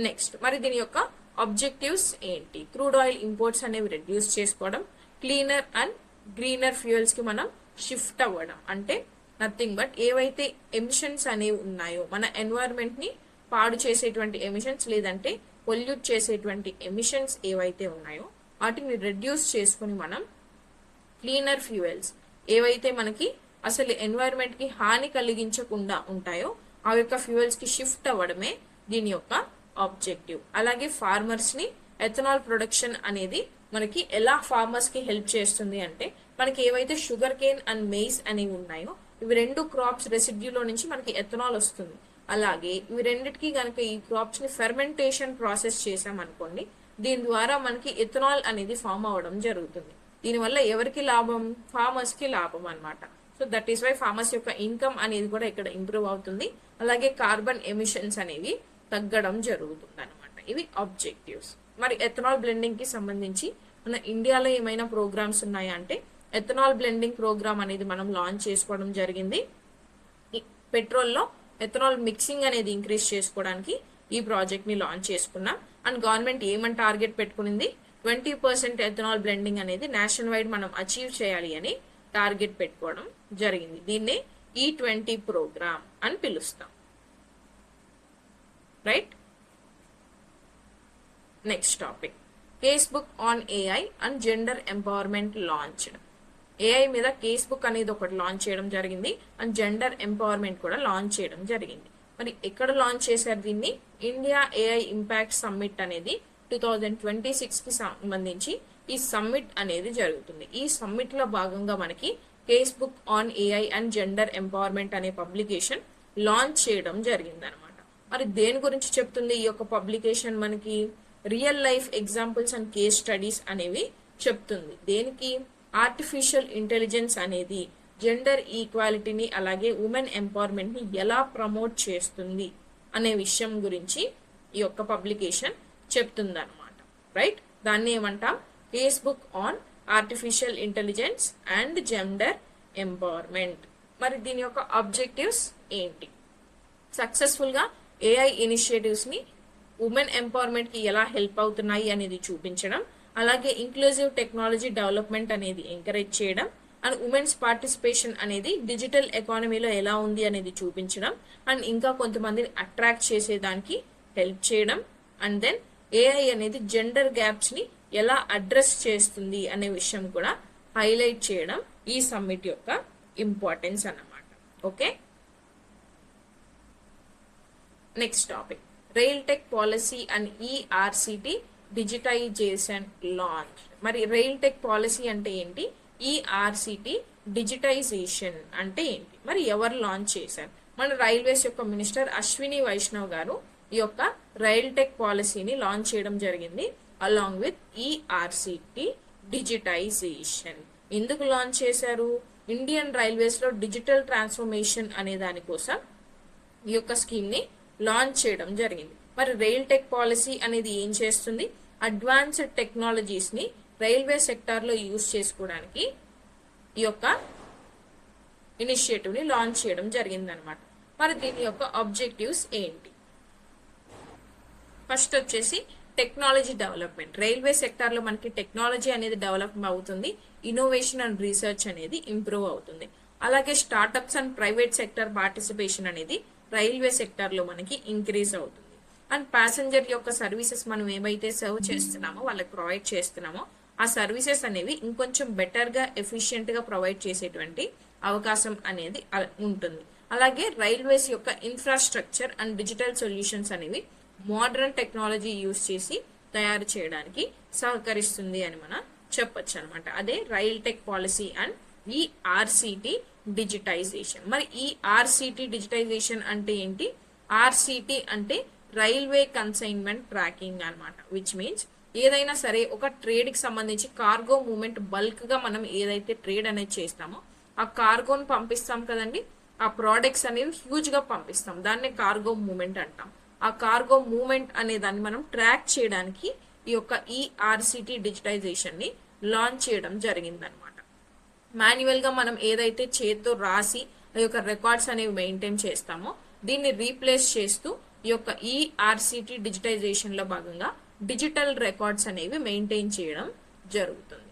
నెక్స్ట్, మరి దీని యొక్క ఆబ్జెక్టివ్స్ ఏంటి? క్రూడ్ ఆయిల్ ఇంపోర్ట్స్ అనేవి రెడ్యూస్ చేసుకోవడం, క్లీనర్ అండ్ గ్రీనర్ ఫ్యూయల్స్ కి మనం షిఫ్ట్ అవ్వడం. అంటే నథింగ్ బట్ ఏవైతే ఎమిషన్స్ అనేవి ఉన్నాయో మన ఎన్వైరన్మెంట్ ని పాడు చేసేటువంటి ఎమిషన్స్ లేదంటే పొల్యూట్ చేసేటువంటి ఎమిషన్స్ ఏవైతే ఉన్నాయో వాటిని రెడ్యూస్ చేసుకుని మనం క్లీనర్ ఫ్యూయల్స్ ఏవైతే మనకి అసలు ఎన్వైరన్మెంట్ కి హాని కలిగించకుండా ఉంటాయో ఆ యొక్క ఫ్యూయల్స్ కి షిఫ్ట్ అవ్వడమే దీని యొక్క ఆబ్జెక్టివ్. అలాగే ఫార్మర్స్ ని ఎథనాల్ ప్రొడక్షన్ అనేది మనకి ఎలా ఫార్మర్స్ కి హెల్ప్ చేస్తుంది అంటే మనకి ఏవైతే షుగర్ కేన్ అండ్ మెయిస్ అనేవి ఉన్నాయో ఇవి రెండు క్రాప్స్ రెసిడ్యూలో నుంచి మనకి ఎథనాల్ వస్తుంది. అలాగే ఇవి రెండిటికి కనుక ఈ క్రాప్స్ ని ఫెర్మెంటేషన్ ప్రాసెస్ చేసాం అనుకోండి, దీని ద్వారా మనకి ఎథనాల్ అనేది ఫామ్ అవ్వడం జరుగుతుంది. దీనివల్ల ఎవరికి లాభం? ఫార్మర్స్ కి లాభం అన్నమాట. So that is why farmers యొక్క ఇన్కమ్ అనేది కూడా ఇక్కడ ఇంప్రూవ్ అవుతుంది. అలాగే కార్బన్ ఎమిషన్స్ అనేవి తగ్గడం జరుగుతుంది అనమాట. ఇవి ఆబ్జెక్టివ్స్. మరి ఎథనాల్ బ్లెండింగ్ కి సంబంధించి మన ఇండియాలో ఏమైనా ప్రోగ్రామ్స్ ఉన్నాయా అంటే ఎథనాల్ బ్లెండింగ్ ప్రోగ్రామ్ అనేది మనం లాంచ్ చేసుకోవడం జరిగింది. పెట్రోల్లో ఎథనాల్ మిక్సింగ్ అనేది ఇంక్రీజ్ చేసుకోవడానికి ఈ ప్రాజెక్ట్ ని లాంచ్ చేసుకున్నాం. అండ్ గవర్నమెంట్ ఏమని టార్గెట్ పెట్టుకునింది, 20% ఎథనాల్ బ్లెండింగ్ అనేది నేషనల్ వైడ్ మనం అచీవ్ చేయాలి అని టార్గెట్ పెట్టుకోవడం జరిగింది. దీన్నే E20 ప్రోగ్రామ్ అని పిలుస్తాం. Right. Next topic, case book on AI and gender empowerment launched. AI మీద కేస్ బుక్ అనేది ఒకటి లాంచ్ చేయడం జరిగింది అండ్ జెండర్ ఎంపవర్మెంట్ కూడా లాంచ్ చేయడం జరిగింది. మరి ఎక్కడ లాంచ్ చేశారు దీన్ని? ఇండియా ఏఐ ఇంపాక్ట్ సమ్మిట్ అనేది 2026 కి సంబంధించి ఈ సమ్మిట్ అనేది జరుగుతుంది. ఈ సమ్మిట్ లో భాగంగా మనకి case book on AI and gender empowerment అనే పబ్లికేషన్ లాంచ్ చేయడం జరిగింది అనమాట. మరి దేని గురించి చెప్తుంది ఈ యొక్క పబ్లికేషన్? మనకి real life examples and case studies అనేవి చెప్తుంది. దేనికి? ఆర్టిఫిషియల్ ఇంటెలిజెన్స్ అనేది జెండర్ ఈక్వాలిటీని అలాగే ఉమెన్ ఎంపవర్మెంట్ ని ఎలా ప్రమోట్ చేస్తుంది అనే విషయం గురించి ఈ యొక్క పబ్లికేషన్ చెప్తుంది అనమాట. రైట్. దాన్ని ఏమంటాం? Case book on artificial intelligence and gender empowerment. మరి దీని యొక్క ఆబ్జెక్టివ్స్ ఏంటి? సక్సెస్ఫుల్ గా ఏఐ ఇనిషియేటివ్స్ ని ఉమెన్ ఎంపవర్మెంట్ కి ఎలా హెల్ప్ అవుతున్నాయి అనేది చూపించడం, అలాగే ఇంక్లూజివ్ టెక్నాలజీ డెవలప్మెంట్ అనేది ఎంకరేజ్ చేయడం, అండ్ ఉమెన్స్ పార్టిసిపేషన్ అనేది డిజిటల్ ఎకానమీలో ఎలా ఉంది అనేది చూపించడం, అండ్ ఇంకా కొంతమందిని అట్రాక్ట్ చేసేదానికి హెల్ప్ చేయడం, అండ్ దెన్ ఏఐ అనేది జెండర్ గ్యాప్స్ ని ఎలా అడ్రస్ చేస్తుంది అనే విషయం కూడా హైలైట్ చేయడం ఈ సమ్మిట్ యొక్క ఇంపార్టెన్స్ అన్నమాట. Okay. Next topic, rail tech policy and ERCT digitisation launch. మరి రైల్ టెక్ పాలసీ అంటే ఏంటి? ఈఆర్సిటి డిజిటైజేషన్ అంటే ఏంటి? మరి ఎవరు లాంచ్ చేశారు? మన రైల్వేస్ యొక్క మినిస్టర్ అశ్విని వైష్ణవ్ గారు ఈ యొక్క రైల్ టెక్ పాలసీని లాంచ్ చేయడం జరిగింది అలాంగ్ విత్ ఈఆర్సిటి డిజిటైజేషన్. ఎందుకు లాంచ్ చేశారు? ఇండియన్ రైల్వేస్ లో డిజిటల్ ట్రాన్స్ఫర్మేషన్ అనే దానికోసం ఈ యొక్క స్కీమ్ ని లాంచ్ చేయడం జరిగింది. మరి రైల్ టెక్ పాలసీ అనేది ఏం చేస్తుంది? అడ్వాన్స్డ్ టెక్నాలజీస్ ని రైల్వే సెక్టార్ లో యూజ్ చేసుకోవడానికి ఈ యొక్క ఇనిషియేటివ్ ని లాంచ్ చేయడం జరిగింది అనమాట. మరి దీని యొక్క ఆబ్జెక్టివ్స్ ఏంటి? ఫస్ట్ వచ్చేసి టెక్నాలజీ డెవలప్మెంట్. రైల్వే సెక్టార్ లో మనకి టెక్నాలజీ అనేది డెవలప్ అవుతుంది, ఇన్నోవేషన్ అండ్ రీసెర్చ్ అనేది ఇంప్రూవ్ అవుతుంది. అలాగే startups and private sector participation అనేది రైల్వే సెక్టార్ లో మనకి ఇంక్రీజ్ అవుతుంది. అండ్ ప్యాసింజర్ యొక్క సర్వీసెస్ మనం ఏవైతే సర్వ్ చేస్తున్నామో వాళ్ళకి ప్రొవైడ్ చేస్తున్నామో ఆ సర్వీసెస్ అనేవి ఇంకొంచెం బెటర్ గా ఎఫిషియెంట్ గా ప్రొవైడ్ చేసేటువంటి అవకాశం అనేది ఉంటుంది. అలాగే రైల్వేస్ యొక్క ఇన్ఫ్రాస్ట్రక్చర్ అండ్ డిజిటల్ సొల్యూషన్స్ అనేవి మోడర్న్ టెక్నాలజీ యూజ్ చేసి తయారు చేయడానికి సహకరిస్తుంది అని మనం చెప్పొచ్చు అనమాట. అదే rail tech policy and ERCT digitisation. మరి ఈ ఆర్సిటి డిజిటైజేషన్ అంటే ఏంటి? ఆర్సిటి అంటే రైల్వే కన్సైన్మెంట్ ట్రాకింగ్ అనమాట. విచ్ మీన్స్ ఏదైనా సరే ఒక ట్రేడ్ కి సంబంధించి కార్గో మూవ్మెంట్ బల్క్ గా మనం ఏదైతే ట్రేడ్ అనేది చేస్తామో ఆ కార్గోని పంపిస్తాం కదండి, ఆ ప్రోడక్ట్స్ అనేవి హ్యూజ్ గా పంపిస్తాం, దాన్నే కార్గో మూవ్మెంట్ అంటాం. ఆ కార్గో మూవ్మెంట్ అనే దాన్ని మనం ట్రాక్ చేయడానికి ఈ యొక్క ఈఆర్సిటి డిజిటైజేషన్ ని లాంచ్ చేయడం జరిగిందనమాట. మాన్యువల్ గా మనం ఏదైతే చేతితో రాసి ఆ యొక్క రికార్డ్స్ అనేవి మెయింటైన్ చేస్తామో దీన్ని రీప్లేస్ చేస్తూ ఈ యొక్క ఈఆర్సిటి డిజిటైజేషన్ లో భాగంగా డిజిటల్ రికార్డ్స్ అనేవి మెయింటైన్ చేయడం జరుగుతుంది.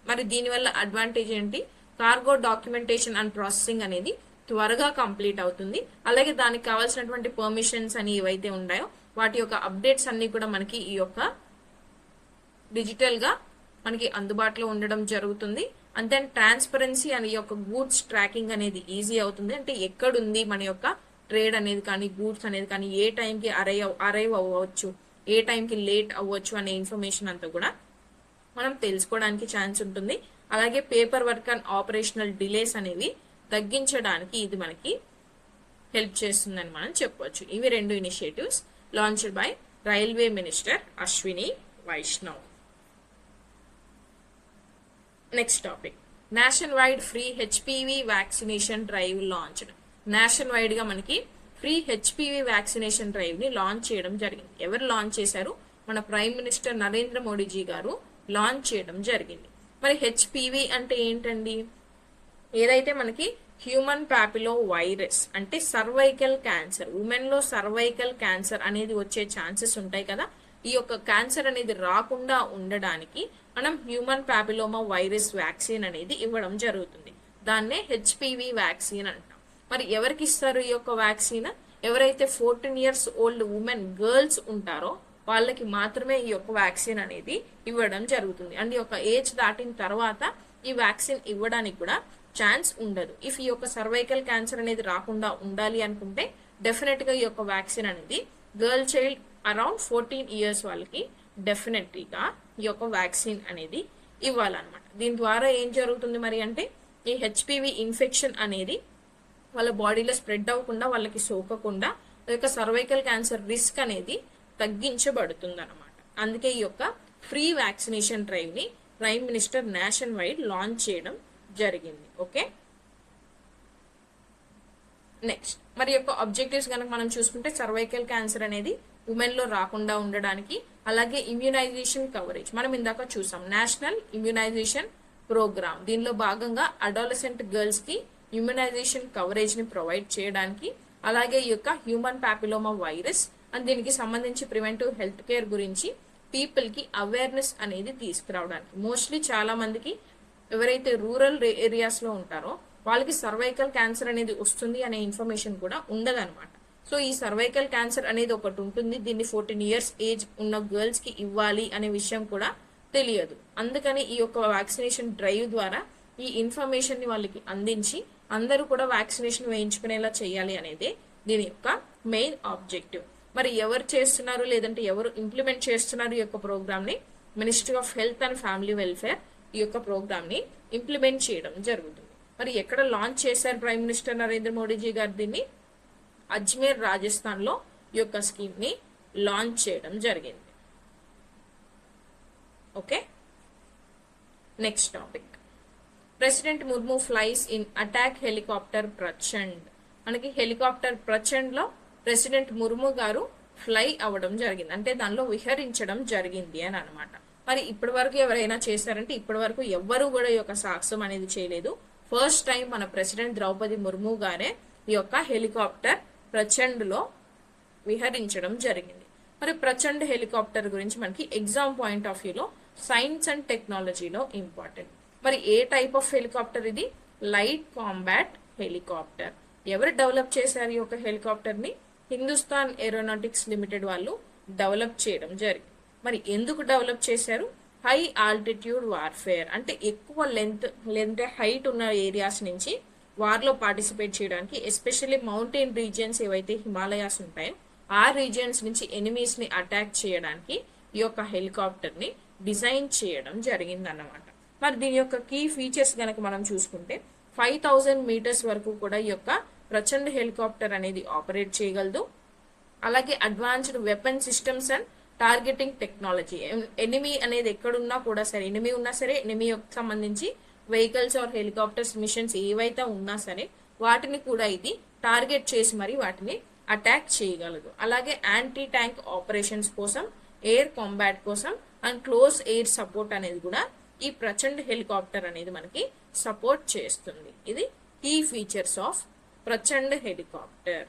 మరి దీనివల్ల అడ్వాంటేజ్ ఏంటి? కార్గో డాక్యుమెంటేషన్ అండ్ ప్రాసెసింగ్ అనేది త్వరగా కంప్లీట్ అవుతుంది. అలాగే దానికి కావాల్సినటువంటి పర్మిషన్స్ అని ఏవైతే ఉన్నాయో వాటి యొక్క అప్డేట్స్ అన్ని కూడా మనకి ఈ యొక్క డిజిటల్ గా మనకి అందుబాటులో ఉండడం జరుగుతుంది. అండ్ దెన్ ట్రాన్స్పరెన్సీ అనే యొక్క గూడ్స్ ట్రాకింగ్ అనేది ఈజీ అవుతుంది. అంటే ఎక్కడుంది మన యొక్క ట్రేడ్ అనేది కానీ గూడ్స్ అనేది కానీ ఏ టైంకి అరైవ్ అవ్వచ్చు, ఏ టైంకి లేట్ అవ్వచ్చు అనే ఇన్ఫర్మేషన్ అంతా కూడా మనం తెలుసుకోవడానికి ఛాన్స్ ఉంటుంది. అలాగే paper work and operational delays అనేవి తగ్గించడానికి ఇది మనకి హెల్ప్ చేస్తుందని మనం చెప్పవచ్చు. ఇవి రెండు initiatives launched by railway minister Ashwini Vaishnaw. Next topic, national wide free HPV vaccination drive launched. National wide గా మనకి ఫ్రీ హెచ్పివి వ్యాక్సినేషన్ డ్రైవ్ ని లాంచ్ చేయడం జరిగింది. ఎవరు లాంచ్ చేశారు? మన ప్రైమ్ మినిస్టర్ నరేంద్ర మోడీజీ గారు లాంచ్ చేయడం జరిగింది. మరి హెచ్పివి అంటే ఏంటండి? ఏదైతే మనకి హ్యూమన్ ప్యాపిలో వైరస్ అంటే సర్వైకల్ క్యాన్సర్, ఉమెన్ లో సర్వైకల్ క్యాన్సర్ అనేది వచ్చే ఛాన్సెస్ ఉంటాయి కదా, ఈ యొక్క క్యాన్సర్ అనేది రాకుండా ఉండడానికి మనం హ్యూమన్ ప్యాపిలోమా వైరస్ వ్యాక్సిన్ అనేది ఇవ్వడం జరుగుతుంది. దాన్నే హెచ్పివి వ్యాక్సిన్ అంటాం. మరి ఎవరికి ఇస్తారు ఈ యొక్క వ్యాక్సిన్? ఎవరైతే 14 years ఓల్డ్ ఉమెన్ గర్ల్స్ ఉంటారో వాళ్ళకి మాత్రమే ఈ యొక్క వ్యాక్సిన్ అనేది ఇవ్వడం జరుగుతుంది. అండ్ ఈ యొక్క ఏజ్ దాటిన తర్వాత ఈ వ్యాక్సిన్ ఇవ్వడానికి కూడా ఛాన్స్ ఉండదు. ఇఫ్ ఈ యొక్క సర్వైకల్ క్యాన్సర్ అనేది రాకుండా ఉండాలి అనుకుంటే డెఫినెట్ గా ఈ యొక్క వ్యాక్సిన్ అనేది గర్ల్ చైల్డ్ అరౌండ్ 14 years వాళ్ళకి డెఫినెట్లీగా ఈ యొక్క వ్యాక్సిన్ అనేది ఇవ్వాలన్నమాట. దీని ద్వారా ఏం జరుగుతుంది మరి అంటే ఈ హెచ్పివి ఇన్ఫెక్షన్ అనేది వాళ్ళ బాడీలో స్ప్రెడ్ అవ్వకుండా, వాళ్ళకి సోకకుండా ఈ యొక్క సర్వైకల్ క్యాన్సర్ రిస్క్ అనేది తగ్గించబడుతుంది అనమాట. అందుకే ఈ యొక్క ఫ్రీ వ్యాక్సినేషన్ డ్రైవ్ ని prime minister nation wide launch చేయడం జరిగింది. ఓకే, నెక్స్ట్ మరి యొక్క ఆబ్జెక్టివ్స్ కనుక మనం చూసుకుంటే సర్వైకల్ క్యాన్సర్ అనేది ఉమెన్ లో రాకుండా ఉండడానికి, అలాగే ఇమ్యూనైజేషన్ కవరేజ్ మనం ఇందాక చూసాం నేషనల్ ఇమ్యూనైజేషన్ ప్రోగ్రామ్, దీనిలో భాగంగా అడాలసెంట్ గర్ల్స్ కి ఇమ్యూనైజేషన్ కవరేజ్ ని ప్రొవైడ్ చేయడానికి, అలాగే ఈ యొక్క హ్యూమన్ ప్యాపిలోమా వైరస్ అండ్ దీనికి సంబంధించి ప్రివెంటివ్ హెల్త్ కేర్ గురించి పీపుల్ కి అవేర్నెస్ అనేది తీసుకురావడానికి. మోస్ట్లీ చాలా మందికి ఎవరైతే రూరల్ ఏరియాస్ లో ఉంటారో వాళ్ళకి సర్వైకల్ క్యాన్సర్ అనేది వస్తుంది అనే ఇన్ఫర్మేషన్ కూడా ఉండదన్నమాట. సో ఈ సర్వైకల్ క్యాన్సర్ అనేది ఒకటి ఉంటుంది, దీన్ని 14 years ఏజ్ ఉన్న గర్ల్స్ కి ఇవ్వాలి అనే విషయం కూడా తెలియదు. అందుకని ఈ యొక్క వ్యాక్సినేషన్ డ్రైవ్ ద్వారా ఈ ఇన్ఫర్మేషన్ ని వాళ్ళకి అందించి అందరూ కూడా వ్యాక్సినేషన్ వేయించుకునేలా చేయాలి అనేది దీని యొక్క మెయిన్ ఆబ్జెక్టివ్. మరి ఎవరు చేస్తున్నారు లేదంటే ఎవరు ఇంప్లిమెంట్ చేస్తున్నారు ఈ యొక్క ప్రోగ్రామ్ ని? Ministry of health and family welfare ఈ యొక్క ప్రోగ్రామ్ ని ఇంప్లిమెంట్ చేయడం జరుగుతుంది. మరి ఎక్కడ లాంచ్ చేశారు ప్రైమ్ మినిస్టర్ నరేంద్ర మోడీజీ గారు? దీన్ని అజ్మీర్ రాజస్థాన్ లో ఈ యొక్క స్కీమ్ ని లాంచ్ చేయడం జరిగింది. Okay, next topic, president Murmu flies in attack helicopter Prachand. మనకి హెలికాప్టర్ ప్రచండ్ లో ప్రెసిడెంట్ ముర్ము గారు ఫ్లై అవ్వడం జరిగింది, అంటే దానిలో విహరించడం జరిగింది అని అనమాట. మరి ఇప్పటి వరకు ఎవరైనా చేశారంటే ఇప్పటి వరకు ఎవ్వరూ కూడా ఈ యొక్క సాహసం అనేది చేయలేదు. ఫస్ట్ టైం మన ప్రెసిడెంట్ ద్రౌపది ముర్ము గారే ఈ యొక్క హెలికాప్టర్ ప్రచండ్ లో విహరించడం జరిగింది. మరి ప్రచండ్ హెలికాప్టర్ గురించి మనకి ఎగ్జామ్ పాయింట్ ఆఫ్ వ్యూలో సైన్స్ అండ్ టెక్నాలజీలో ఇంపార్టెంట్. మరి ఏ టైప్ ఆఫ్ హెలికాప్టర్ ఇది? Light combat helicopter. ఎవరు డెవలప్ చేశారు ఈ యొక్క హెలికాప్టర్ ని? హిందుస్థాన్ ఏరోనాటిక్స్ లిమిటెడ్ వాళ్ళు డెవలప్ చేయడం జరిగింది. మరి ఎందుకు డెవలప్ చేశారు? హై ఆల్టిట్యూడ్ వార్ఫేర్, అంటే ఎక్కువ లెంత్ హైట్ ఉన్న ఏరియాస్ నుంచి వార్ లో పార్టిసిపేట్ చేయడానికి, ఎస్పెషల్లీ మౌంటైన్ రీజియన్స్ ఏవైతే హిమాలయాస్ ఉంటాయో ఆ రీజియన్స్ నుంచి ఎనిమీస్ ని అటాక్ చేయడానికి ఈ యొక్క హెలికాప్టర్ ని డిజైన్ చేయడం జరిగింది అన్నమాట. మరి దీని యొక్క కీ ఫీచర్స్ కనుక మనం చూసుకుంటే 5000 meters వరకు కూడా ఈ యొక్క ప్రచండ్ హెలికాప్టర్ అనేది ఆపరేట్ చేయగలదు. అలాగే advanced weapon systems and targeting technology, enemy అనేది ఎక్కడున్నా కూడా సరే, ఎనిమీ ఉన్నా సరే, ఎనిమీ సంబంధించి వెహికల్స్ ఆర్ హెలికాప్టర్స్ మిషన్స్ ఏవైతే ఉన్నా సరే వాటిని కూడా ఇది టార్గెట్ చేసి మరి వాటిని అటాక్ చేయగలదు. అలాగే యాంటీ ట్యాంక్ ఆపరేషన్స్ కోసం, ఎయిర్ కాంబాట్ కోసం అండ్ క్లోజ్ ఎయిర్ సపోర్ట్ అనేది కూడా ఈ ప్రచండ్ హెలికాప్టర్ అనేది మనకి సపోర్ట్ చేస్తుంది. ఇది key features of Prachand helicopter.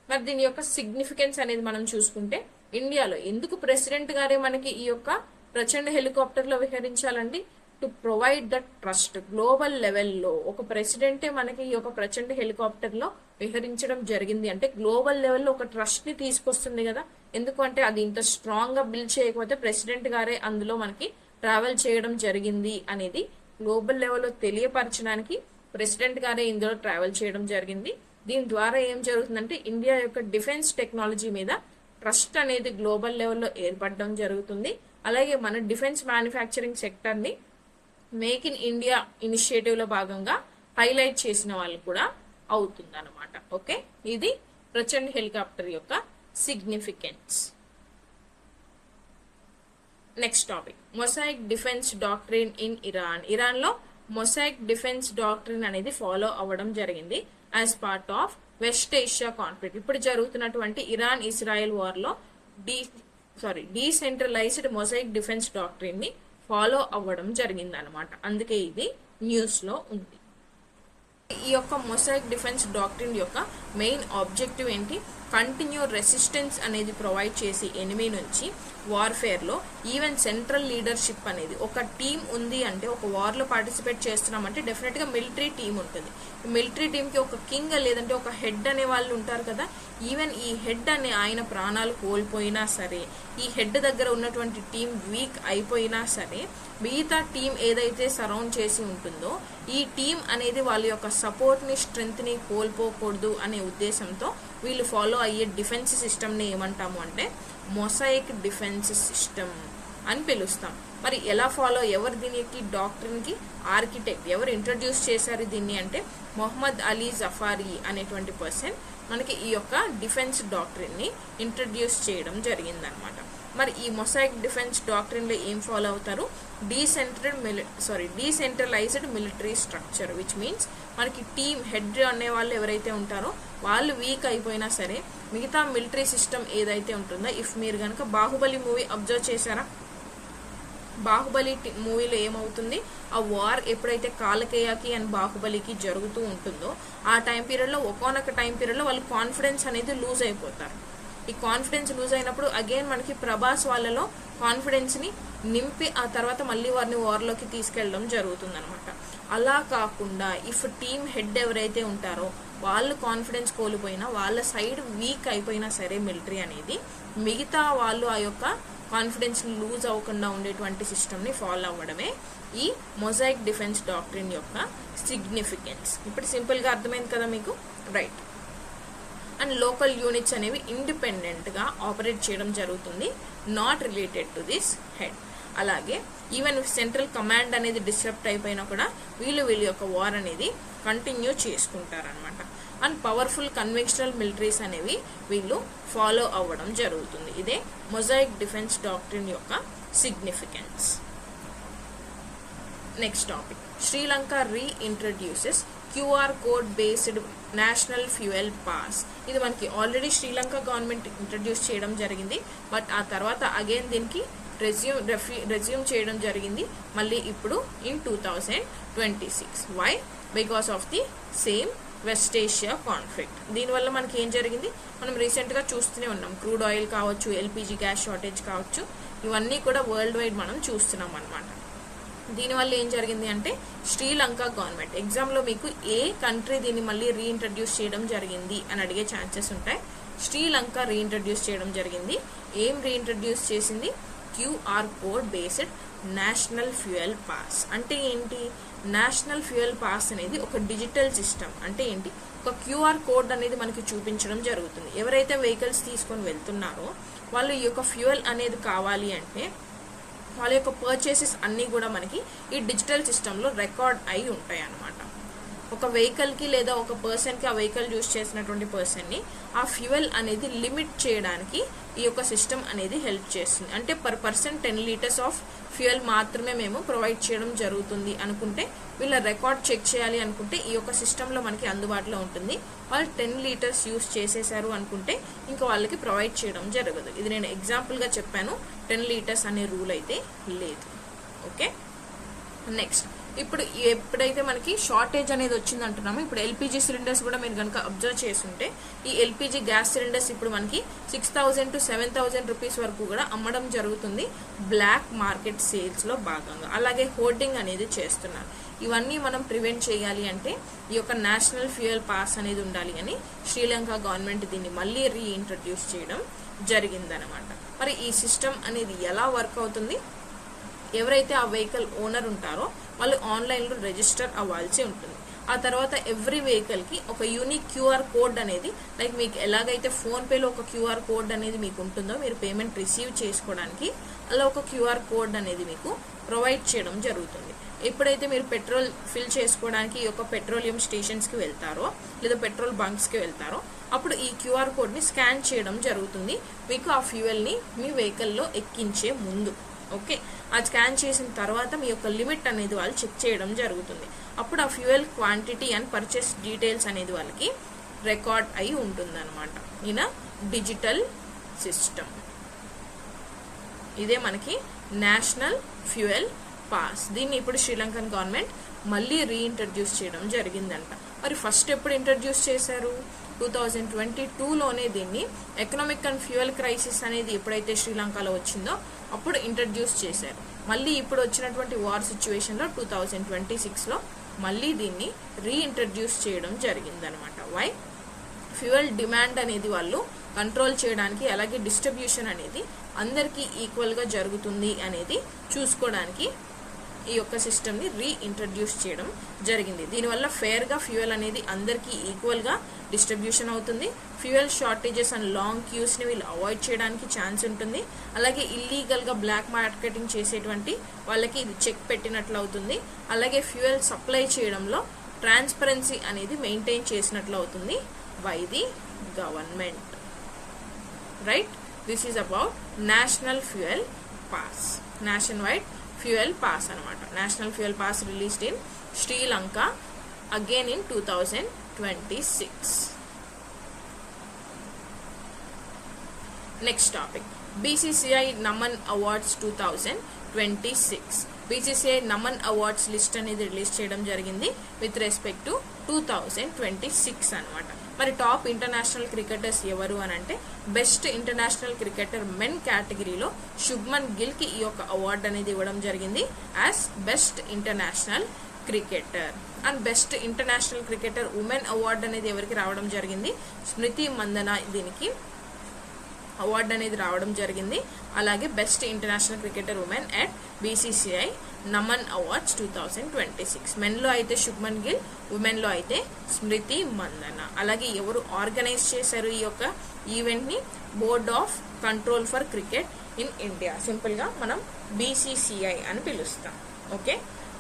మరి దీని యొక్క సిగ్నిఫికెన్స్ అనేది మనం చూసుకుంటే ఇండియాలో ఎందుకు ప్రెసిడెంట్ గారే మనకి ఈ యొక్క ప్రచండ్ హెలికాప్టర్ లో విహరించాలండి? To provide the trust global లెవెల్లో. ఒక ప్రెసిడెంటే మనకి ఈ యొక్క ప్రచండ్ హెలికాప్టర్ లో విహరించడం జరిగింది అంటే గ్లోబల్ లెవెల్లో ఒక ట్రస్ట్ ని తీసుకొస్తుంది కదా. ఎందుకంటే అది ఇంత స్ట్రాంగ్ గా బిల్డ్ చేయకపోతే ప్రెసిడెంట్ గారే అందులో మనకి ట్రావెల్ చేయడం జరిగింది అనేది గ్లోబల్ లెవెల్లో తెలియపరచడానికి ప్రెసిడెంట్ గారే ఇందులో ట్రావెల్ చేయడం జరిగింది. దీని ద్వారా ఏం జరుగుతుందంటే ఇండియా యొక్క డిఫెన్స్ టెక్నాలజీ మీద ట్రస్ట్ అనేది గ్లోబల్ లెవెల్లో ఏర్పడడం జరుగుతుంది. అలాగే మన డిఫెన్స్ మ్యానుఫ్యాక్చరింగ్ సెక్టర్ ని మేక్ ఇన్ ఇండియా ఇనిషియేటివ్ లో భాగంగా హైలైట్ చేసిన వాళ్ళు కూడా అవుతుంది అనమాట. ఓకే, ఇది ప్రచండ్ హెలికాప్టర్ యొక్క significance. Next topic, mosaic defence doctrine in Iran. Iran లో మొసాయిక్ డిఫెన్స్ డాక్ట్రిన్ అనేది ఫాలో అవ్వడం జరిగింది as part of west Asia conflict. ఇప్పుడు జరుగుతున్నటువంటి ఇరాన్ ఇజ్రాయెల్ వార్ లో డీసెంట్రలైజ్డ్ మొసాయిక్ డిఫెన్స్ డాక్ట్రిన్ ని ఫాలో అవ్వడం జరిగింది అనమాట. అందుకే ఇది న్యూస్లో ఉంది. ఈ యొక్క మొజాయిక్ డిఫెన్స్ డాక్ట్రిన్ యొక్క మెయిన్ ఆబ్జెక్టివ్ ఏంటి? కంటిన్యూ రెసిస్టెన్స్ అనేది ప్రొవైడ్ చేసి ఎనిమీ నుంచి వార్ఫేర్లో ఈవెన్ సెంట్రల్ లీడర్షిప్ అనేది ఒక టీం ఉంది అంటే, ఒక వార్లో పార్టిసిపేట్ చేస్తున్నామంటే డెఫినెట్గా మిలిటరీ టీం ఉంటుంది. మిలిటరీ టీంకి ఒక కింగ్ లేదంటే ఒక హెడ్ అనే వాళ్ళు ఉంటారు కదా. ఈవెన్ ఈ హెడ్ అనే ఆయన ప్రాణాలు కోల్పోయినా సరే, ఈ హెడ్ దగ్గర ఉన్నటువంటి టీం వీక్ అయిపోయినా సరే, మిగతా టీం ఏదైతే సరౌండ్ చేసి ఉంటుందో ఈ టీం అనేది వాళ్ళ యొక్క సపోర్ట్ని స్ట్రెంగ్త్ని కోల్పోకూడదు అనే ఉద్దేశంతో వీళ్ళు ఫాలో అయ్యే డిఫెన్స్ సిస్టమ్ని ఏమంటాము అంటే మొజాయిక్ డిఫెన్స్ సిస్టమ్ అని పిలుస్తాం. మరి ఎలా ఫాలో, ఎవరు దీనికి డాక్ట్రిన్కి ఆర్కిటెక్ట్, ఎవరు ఇంట్రడ్యూస్ చేశారు దీన్ని అంటే మొహమ్మద్ అలీ జఫారీ అనేటువంటి పర్సన్ మనకి ఈ యొక్క డిఫెన్స్ డాక్ట్రిన్ని ఇంట్రడ్యూస్ చేయడం జరిగిందనమాట. మరి ఈ మొజాయిక్ డిఫెన్స్ డాక్ట్రిన్లో ఏం ఫాలో అవుతారు? Decentralised military structure, which means మనకి టీమ్ హెడ్ అనే వాళ్ళు ఎవరైతే ఉంటారో వాళ్ళు వీక్ అయిపోయినా సరే మిగతా మిలిటరీ సిస్టమ్ ఏదైతే ఉంటుందో, ఇఫ్ మీరు కనుక బాహుబలి మూవీ అబ్జర్వ్ చేశారా, బాహుబలి మూవీలో ఏమవుతుంది, ఆ వార్ ఎప్పుడైతే కాలకేయకి అండ్ బాహుబలికి జరుగుతూ ఉంటుందో ఆ టైం పీరియడ్లో ఒకానొక టైం పీరియడ్లో వాళ్ళు కాన్ఫిడెన్స్ అనేది లూజ్ అయిపోతారు. ఈ కాన్ఫిడెన్స్ లూజ్ అయినప్పుడు అగైన్ మనకి ప్రభాస్ వాళ్ళలో కాన్ఫిడెన్స్ని నింపి ఆ తర్వాత మళ్ళీ వారిని వార్లోకి తీసుకెళ్ళడం జరుగుతుంది అనమాట. అలా కాకుండా ఇఫ్ టీమ్ హెడ్ ఎవరైతే ఉంటారో వాళ్ళు కాన్ఫిడెన్స్ కోల్పోయినా, వాళ్ళ సైడ్ వీక్ అయిపోయినా సరే మిలిటరీ అనేది, మిగతా వాళ్ళు ఆ యొక్క కాన్ఫిడెన్స్ లూజ్ అవ్వకుండా ఉండేటువంటి సిస్టమ్ని ఫాలో అవ్వడమే ఈ మొజాయిక్ డిఫెన్స్ డాక్ట్రిన్ యొక్క సిగ్నిఫికెన్స్. ఇప్పుడు సింపుల్గా అర్థమైంది కదా మీకు, రైట్. అండ్ లోకల్ యూనిట్స్ అనేవి ఇండిపెండెంట్గా ఆపరేట్ చేయడం జరుగుతుంది, not related to this head. అలాగే ఈవెన్ సెంట్రల్ కమాండ్ అనేది డిస్టర్బ్ అయిపోయినా కూడా వీళ్ళ యొక్క వార్ అనేది కంటిన్యూ చేసుకుంటారనమాట. అండ్ పవర్ఫుల్ కన్వెన్షనల్ మిలిటరీస్ అనేవి వీళ్ళు ఫాలో అవ్వడం జరుగుతుంది. ఇదే మొజాయిక్ డిఫెన్స్ డాక్ట్రిన్ యొక్క significance. Next topic, Sri Lanka reintroduces QR code based national fuel pass. ఇది మనకి ఆల్రెడీ శ్రీలంక గవర్నమెంట్ ఇంట్రడ్యూస్ చేయడం జరిగింది, బట్ ఆ తర్వాత అగైన్ దీనికి రెజ్యూమ్ చేయడం జరిగింది మళ్ళీ ఇప్పుడు in 2026. Why? Because of the same west Asia conflict. దీనివల్ల మనకి ఏం జరిగింది, మనం రీసెంట్గా చూస్తూనే ఉన్నాం. క్రూడ్ ఆయిల్ కావచ్చు, ఎల్పిజి గ్యాస్ షార్టేజ్ కావచ్చు, ఇవన్నీ కూడా వరల్డ్ వైడ్ మనం చూస్తున్నాం అనమాట. దీనివల్ల ఏం జరిగింది అంటే శ్రీలంక గవర్నమెంట్, ఎగ్జామ్లో మీకు ఏ కంట్రీ దీన్ని మళ్ళీ రీఇంట్రడ్యూస్ చేయడం జరిగింది అని అడిగే ఛాన్సెస్ ఉంటాయి. శ్రీలంక రీఇంట్రడ్యూస్ చేయడం జరిగింది. ఏం రీఇంట్రడ్యూస్ చేసింది? QR code based national fuel pass. అంటే ఏంటి? నేషనల్ ఫ్యూయల్ పాస్ అనేది ఒక డిజిటల్ సిస్టమ్. అంటే ఏంటి? ఒక క్యూఆర్ కోడ్ అనేది మనకి చూపించడం జరుగుతుంది. ఎవరైతే వెహికల్స్ తీసుకొని వెళ్తున్నారో వాళ్ళు ఈ యొక్క ఫ్యూయల్ అనేది కావాలి అంటే వాళ్ళ యొక్క పర్చేసెస్ అన్నీ కూడా మనకి ఈ డిజిటల్ సిస్టంలో రికార్డ్ అయి ఉంటాయి అన్నమాట. ఒక వెహికల్కి లేదా ఒక పర్సన్కి, ఆ వెహికల్ యూజ్ చేసినటువంటి పర్సన్ని ఆ ఫ్యూయల్ అనేది లిమిట్ చేయడానికి ఈ యొక్క సిస్టమ్ అనేది హెల్ప్ చేస్తుంది. అంటే per person 10 litres of fuel మాత్రమే మేము ప్రొవైడ్ చేయడం జరుగుతుంది అనుకుంటే, వీళ్ళ రికార్డ్ చెక్ చేయాలి అనుకుంటే ఈ యొక్క సిస్టంలో మనకి అందుబాటులో ఉంటుంది. వాళ్ళు 10 లీటర్స్ యూజ్ చేసేసారు అనుకుంటే ఇంకా వాళ్ళకి ప్రొవైడ్ చేయడం జరగదు. ఇది నేను ఎగ్జాంపుల్గా చెప్పాను, 10 లీటర్స్ అనే రూల్ అయితే లేదు. ఓకే, నెక్స్ట్ ఇప్పుడు ఎప్పుడైతే మనకి షార్టేజ్ అనేది వచ్చింది అంటున్నామో, ఇప్పుడు ఎల్పిజి సిలిండర్స్ కూడా మీరు కనుక అబ్జర్వ్ చేస్తుంటే ఈ ఎల్పిజి గ్యాస్ సిలిండర్స్ ఇప్పుడు మనకి 6,000 to 7,000 రూపీస్ వరకు కూడా అమ్మడం జరుగుతుంది బ్లాక్ మార్కెట్ సేల్స్లో భాగంగా. అలాగే హోర్డింగ్ అనేది చేస్తున్నారు. ఇవన్నీ మనం ప్రివెంట్ చేయాలి అంటే ఈ యొక్క నేషనల్ ఫ్యూయల్ పాస్ అనేది ఉండాలి అని శ్రీలంక గవర్నమెంట్ దీన్ని మళ్ళీ రీఇంట్రడ్యూస్ చేయడం జరిగిందనమాట. మరి ఈ సిస్టమ్ అనేది ఎలా వర్క్ అవుతుంది? ఎవరైతే ఆ వెహికల్ ఓనర్ ఉంటారో వాళ్ళు ఆన్లైన్లో రిజిస్టర్ అవ్వాల్సి ఉంటుంది. ఆ తర్వాత ఎవ్రీ వెహికల్కి ఒక యూనిక్ క్యూఆర్ కోడ్ అనేది, లైక్ మీకు ఎలాగైతే ఫోన్పేలో ఒక క్యూఆర్ కోడ్ అనేది మీకు ఉంటుందో మీరు పేమెంట్ రిసీవ్ చేసుకోవడానికి, అలా ఒక క్యూఆర్ కోడ్ అనేది మీకు ప్రొవైడ్ చేయడం జరుగుతుంది. ఎప్పుడైతే మీరు పెట్రోల్ ఫిల్ చేసుకోవడానికి ఈ యొక్క పెట్రోలియం స్టేషన్స్కి వెళ్తారో లేదా పెట్రోల్ బంక్స్కి వెళ్తారో అప్పుడు ఈ క్యూఆర్ కోడ్ని స్కాన్ చేయడం జరుగుతుంది మీకు ఆ ఫ్యూయల్ని మీ వెహికల్లో ఎక్కించే ముందు. ఓకే, అది స్కాన్ చేసిన తర్వాత మీ యొక్క లిమిట్ అనేది వాళ్ళు చెక్ చేయడం జరుగుతుంది. అప్పుడు ఆ fuel quantity and purchase details అనేది వాళ్ళకి రికార్డ్ అయి ఉంటుంది అనమాట ఇన్ డిజిటల్ సిస్టమ్. ఇదే మనకి నేషనల్ ఫ్యూయల్ పాస్. దీన్ని ఇప్పుడు శ్రీలంకన్ గవర్నమెంట్ మళ్ళీ రీఇంట్రడ్యూస్ చేయడం జరిగిందంట. మరి ఫస్ట్ ఎప్పుడు ఇంట్రడ్యూస్ చేశారు? 2022లోనే దీన్ని ఎకనామిక్ అండ్ ఫ్యూయల్ క్రైసిస్ అనేది ఎప్పుడైతే శ్రీలంకలో వచ్చిందో అప్పుడు ఇంట్రడ్యూస్ చేశారు. మళ్ళీ ఇప్పుడు వచ్చినటువంటి వార్ సిచ్యువేషన్లో 2026లో మళ్ళీ దీన్ని రీఇంట్రడ్యూస్ చేయడం జరిగిందనమాట. వై? ఫ్యూయల్ డిమాండ్ అనేది వాళ్ళు కంట్రోల్ చేయడానికి, అలాగే డిస్ట్రిబ్యూషన్ అనేది అందరికీ ఈక్వల్గా జరుగుతుంది అనేది చూసుకోవడానికి ఈ యొక్క సిస్టమ్ని రీఇంట్రడ్యూస్ చేయడం జరిగింది. దీనివల్ల ఫేర్గా ఫ్యూయల్ అనేది అందరికీ ఈక్వల్గా డిస్ట్రిబ్యూషన్ అవుతుంది. ఫ్యూయల్ షార్టేజెస్ అండ్ లాంగ్ క్యూస్ని వీళ్ళు అవాయిడ్ చేయడానికి ఛాన్స్ ఉంటుంది. అలాగే ఇల్లీగల్గా బ్లాక్ మార్కెటింగ్ చేసేటువంటి వాళ్ళకి ఇది చెక్ పెట్టినట్లు అవుతుంది. అలాగే ఫ్యూయల్ సప్లై చేయడంలో ట్రాన్స్పరెన్సీ అనేది మెయింటైన్ చేసినట్లు అవుతుంది by the government. Right? This is about national fuel pass, nationwide fuel pass అనమాట. National fuel pass released in Sri Lanka again in 2026. Next topic, BCCI Naman awards 2026. BCCI Naman awards list అనేది రిలీజ్ చేయడం జరిగింది విత్ రెస్పెక్ట్ టు 2026 అనమాట. మరి టాప్ ఇంటర్నేషనల్ క్రికెటర్స్ ఎవరు అని అంటే, బెస్ట్ ఇంటర్నేషనల్ క్రికెటర్ మెన్ కేటగిరీలో శుభ్మన్ గిల్ కి ఈ యొక్క అవార్డు అనేది ఇవ్వడం జరిగింది as best international cricketer. And best international cricketer women award అనేది ఎవరికి రావడం జరిగింది? స్మృతి మందన దీనికి అవార్డు అనేది రావడం జరిగింది. అలాగే best international cricketer women at BCCI Naman awards 2026. మెన్లో అయితే శుభ్మన్ గిల్, ఉమెన్లో అయితే స్మృతి మందన. అలాగే ఎవరు ఆర్గనైజ్ చేశారు ఈ యొక్క ఈవెంట్ని? Board of control for cricket in India. సింపుల్గా మనం BCCI అని పిలుస్తాం. ఓకే,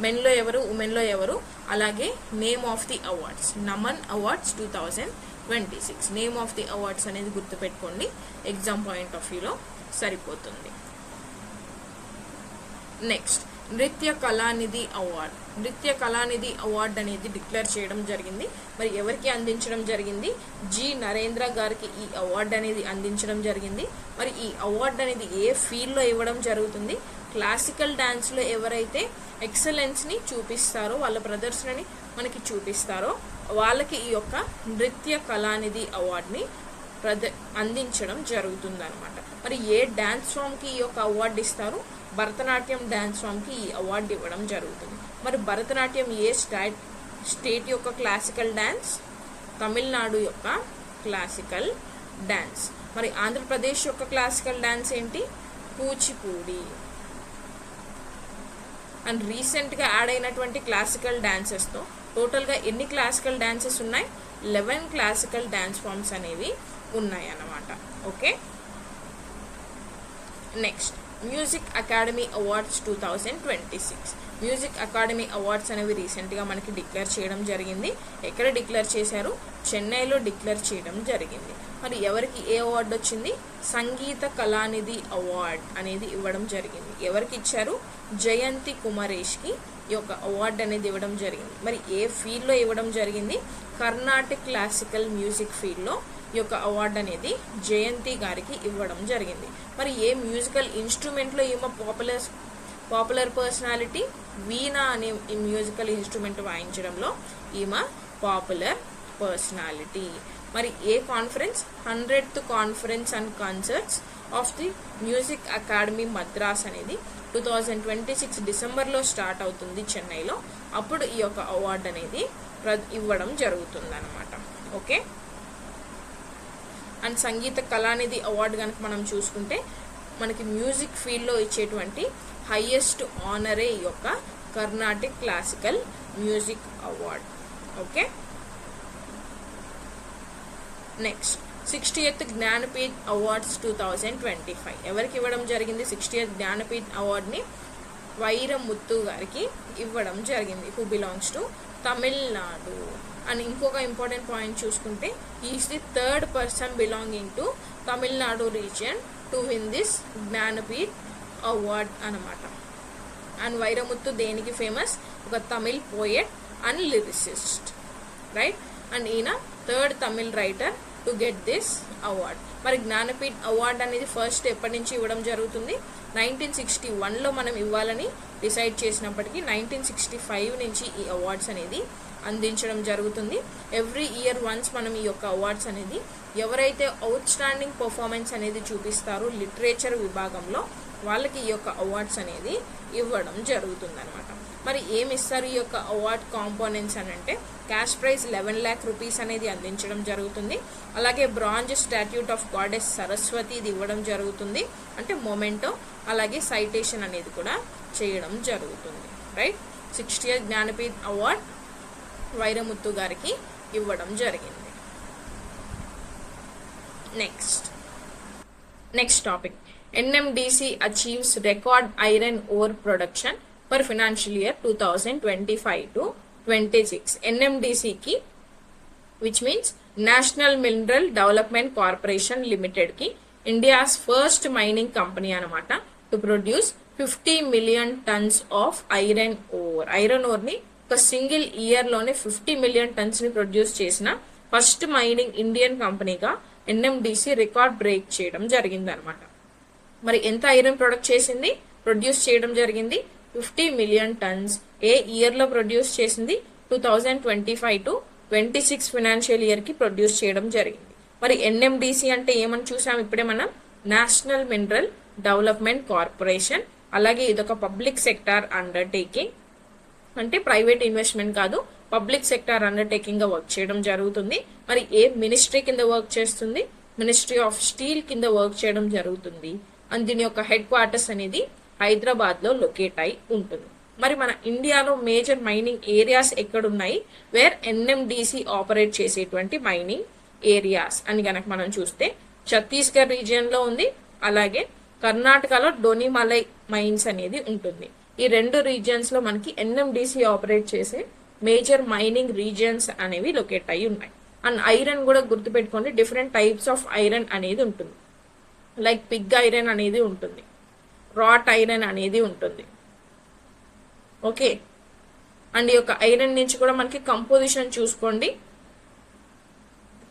మెన్లో ఎవరు, ఉమెన్లో ఎవరు, అలాగే name of the awards Naman awards 2026. Name of the awards అనేది గుర్తుపెట్టుకోండి, ఎగ్జామ్ పాయింట్ ఆఫ్ వ్యూలో సరిపోతుంది. నెక్స్ట్, నృత్య కళానిధి అవార్డ్. నృత్య కళానిధి అవార్డు అనేది డిక్లేర్ చేయడం జరిగింది. మరి ఎవరికి అందించడం జరిగింది? జి నరేంద్ర గారికి ఈ అవార్డు అనేది అందించడం జరిగింది. మరి ఈ అవార్డు అనేది ఏ ఫీల్డ్లో ఇవ్వడం జరుగుతుంది? క్లాసికల్ డాన్స్లో ఎవరైతే ఎక్సలెన్స్ని చూపిస్తారో, వాళ్ళ ప్రదర్శనని మనకి చూపిస్తారో వాళ్ళకి ఈ యొక్క నృత్య కళానిధి అవార్డుని అందించడం జరుగుతుందన్నమాట. మరి ఏ డాన్స్ ఫామ్కి ఈ యొక్క అవార్డు ఇస్తారు? భరతనాట్యం డాన్స్ ఫామ్కి ఈ అవార్డు ఇవ్వడం జరుగుతుంది. మరి భరతనాట్యం ఏ స్టేట్ యొక్క క్లాసికల్ డాన్స్? తమిళనాడు యొక్క క్లాసికల్ డాన్స్. మరి ఆంధ్రప్రదేశ్ యొక్క క్లాసికల్ డాన్స్ ఏంటి? కూచిపూడి. అండ్ రీసెంట్గా యాడ్ అయినటువంటి క్లాసికల్ డాన్సెస్తో టోటల్గా ఎన్ని క్లాసికల్ డాన్సెస్ ఉన్నాయి? 11 క్లాసికల్ డాన్స్ ఫామ్స్ అనేవి ఉన్నాయి అన్నమాట. Okay, next, music academy awards 2026. Music academy awards అనేవి రీసెంట్గా మనకి డిక్లేర్ చేయడం జరిగింది. ఎక్కడ డిక్లేర్ చేశారు? చెన్నైలో డిక్లేర్ చేయడం జరిగింది. మరి ఎవరికి ఏ అవార్డు వచ్చింది? సంగీత కళానిధి అవార్డ్ అనేది ఇవ్వడం జరిగింది. ఎవరికి ఇచ్చారు? జయంతి కుమరేష్కి ఈ యొక్క అవార్డు అనేది ఇవ్వడం జరిగింది. మరి ఏ ఫీల్డ్లో ఇవ్వడం జరిగింది? కర్ణాటిక్ క్లాసికల్ మ్యూజిక్ ఫీల్డ్లో ఈ యొక్క అవార్డు అనేది జయంతి గారికి ఇవ్వడం జరిగింది. మరి ఏ మ్యూజికల్ ఇన్స్ట్రుమెంట్లో ఈమె పాపులర్ పర్సనాలిటీ? వీణా అనే ఈ మ్యూజికల్ ఇన్స్ట్రుమెంట్ వాయించడంలో ఈమె పాపులర్ పర్సనాలిటీ. మరి ఏ conference? 100th conference and concerts of the music academy Madras అనేది 2026 డిసెంబర్లో స్టార్ట్ అవుతుంది చెన్నైలో. అప్పుడు ఈ యొక్క అవార్డు అనేది ఇవ్వడం జరుగుతుంది అన్నమాట. Okay, and Sangeetha Kalanithi award కనుక మనం చూసుకుంటే మనకి మ్యూజిక్ ఫీల్డ్లో ఇచ్చేటువంటి హైయెస్ట్ ఆనరే ఈ యొక్క Carnatic classical music award. Okay, next, 60th Jnanpith awards 2025. ఎవరికి ఇవ్వడం జరిగింది? 60th జ్ఞానపీఠ్ అవార్డ్ని వైరముత్తు గారికి ఇవ్వడం జరిగింది, who belongs to Tamil Nadu. And ఇంకొక ఇంపార్టెంట్ పాయింట్ చూసుకుంటే, is the 3rd person belonging to Tamil Nadu region to win this Jnanpith award అనమాట. అండ్ వైరముత్తు దేనికి ఫేమస్? ఒక Tamil poet and lyricist, right? And ఈయన 3rd Tamil writer to get this award. మరి జ్ఞానపీఠ్ అవార్డ్ అనేది ఫస్ట్ ఎప్పటి నుంచి ఇవ్వడం జరుగుతుంది? 1961లో మనం ఇవ్వాలని డిసైడ్ చేసినప్పటికీ 1965 నుంచి ఈ అవార్డ్స్ అనేది అందించడం జరుగుతుంది. ఎవ్రీ ఇయర్ వన్స్ మనం ఈ యొక్క అవార్డ్స్ అనేది ఎవరైతే అవుట్ స్టాండింగ్ పర్ఫార్మెన్స్ అనేది చూపిస్తారో లిటరేచర్ విభాగంలో వాళ్ళకి ఈ యొక్క అవార్డ్స్ అనేది ఇవ్వడం జరుగుతుంది అనమాట. మరి ఏమి ఇస్తారు ఈ యొక్క అవార్డ్ కాంపోనెంట్స్ అని అంటే క్యాష్ ప్రైజ్ 11 lakh rupees అనేది అందించడం జరుగుతుంది. అలాగే bronze statute of goddess Saraswati ఇది ఇవ్వడం జరుగుతుంది, అంటే మొమెంటో. అలాగే సైటేషన్ అనేది కూడా చేయడం జరుగుతుంది. Right, 60th Jnanpith award Vairamuthu గారికి ఇవ్వడం జరిగింది. Next topic, NMDC achieves record iron ore production for financial year 2025 to 26. NMDC ki, which means National Mineral Development Corporation Limited ki India's first mining company anamata to produce 50 million tons of iron ore. Iron ore ni ఒక సింగిల్ ఇయర్ లోనే 50 million tons ని ప్రొడ్యూస్ చేసిన ఫస్ట్ మైనింగ్ ఇండియన్ కంపెనీగా NMDC రికార్డ్ బ్రేక్ చేయడం జరిగింది అనమాట. మరి ఎంత ఐరన్ ప్రొడ్యూస్ చేయడం జరిగింది? 50 million tons. ఏ ఇయర్ లో ప్రొడ్యూస్ చేసింది? 2025 to 26 ఫైనాన్షియల్ ఇయర్ కి ప్రొడ్యూస్ చేయడం జరిగింది. మరి NMDC అంటే ఏమని చూసాం ఇప్పుడే మనం, నేషనల్ మినరల్ డెవలప్మెంట్ కార్పొరేషన్. అలాగే ఇదొక పబ్లిక్ సెక్టార్ అండర్టేకింగ్, అంటే ప్రైవేట్ ఇన్వెస్ట్మెంట్ కాదు, పబ్లిక్ సెక్టార్ అండర్టేకింగ్ గా వర్క్ చేయడం జరుగుతుంది. మరి ఏ మినిస్ట్రీ కింద వర్క్ చేస్తుంది? మినిస్ట్రీ ఆఫ్ స్టీల్ కింద వర్క్ చేయడం జరుగుతుంది. అండ్ దీని యొక్క హెడ్ క్వార్టర్స్ అనేది హైదరాబాద్ లో లొకేట్ అయి ఉంటుంది. మరి మన ఇండియాలో మేజర్ మైనింగ్ ఏరియాస్ ఎక్కడున్నాయి? వేర్ NMDC ఆపరేట్ చేసేటువంటి మైనింగ్ ఏరియాస్ అని గనక మనం చూస్తే ఛత్తీస్గఢ్ రీజియన్ లో ఉంది, అలాగే కర్ణాటకలో డోనిమలై మైన్స్ అనేది ఉంటుంది. ఈ రెండు రీజియన్స్ లో మనకి NMDC ఆపరేట్ చేసే మేజర్ మైనింగ్ రీజియన్స్ అనేవి లొకేట్ అయి ఉన్నాయి. అండ్ ఐరన్ కూడా గుర్తుపెట్టుకోండి, డిఫరెంట్ టైప్స్ ఆఫ్ ఐరన్ అనేది ఉంటుంది. లైక్ పిగ్ ఐరన్ అనేది ఉంటుంది, రాట్ ఐరన్ అనేది ఉంటుంది. ఓకే, అండ్ ఈ యొక్క ఐరన్ నుంచి కూడా మనకి కంపోజిషన్ చూసుకోండి.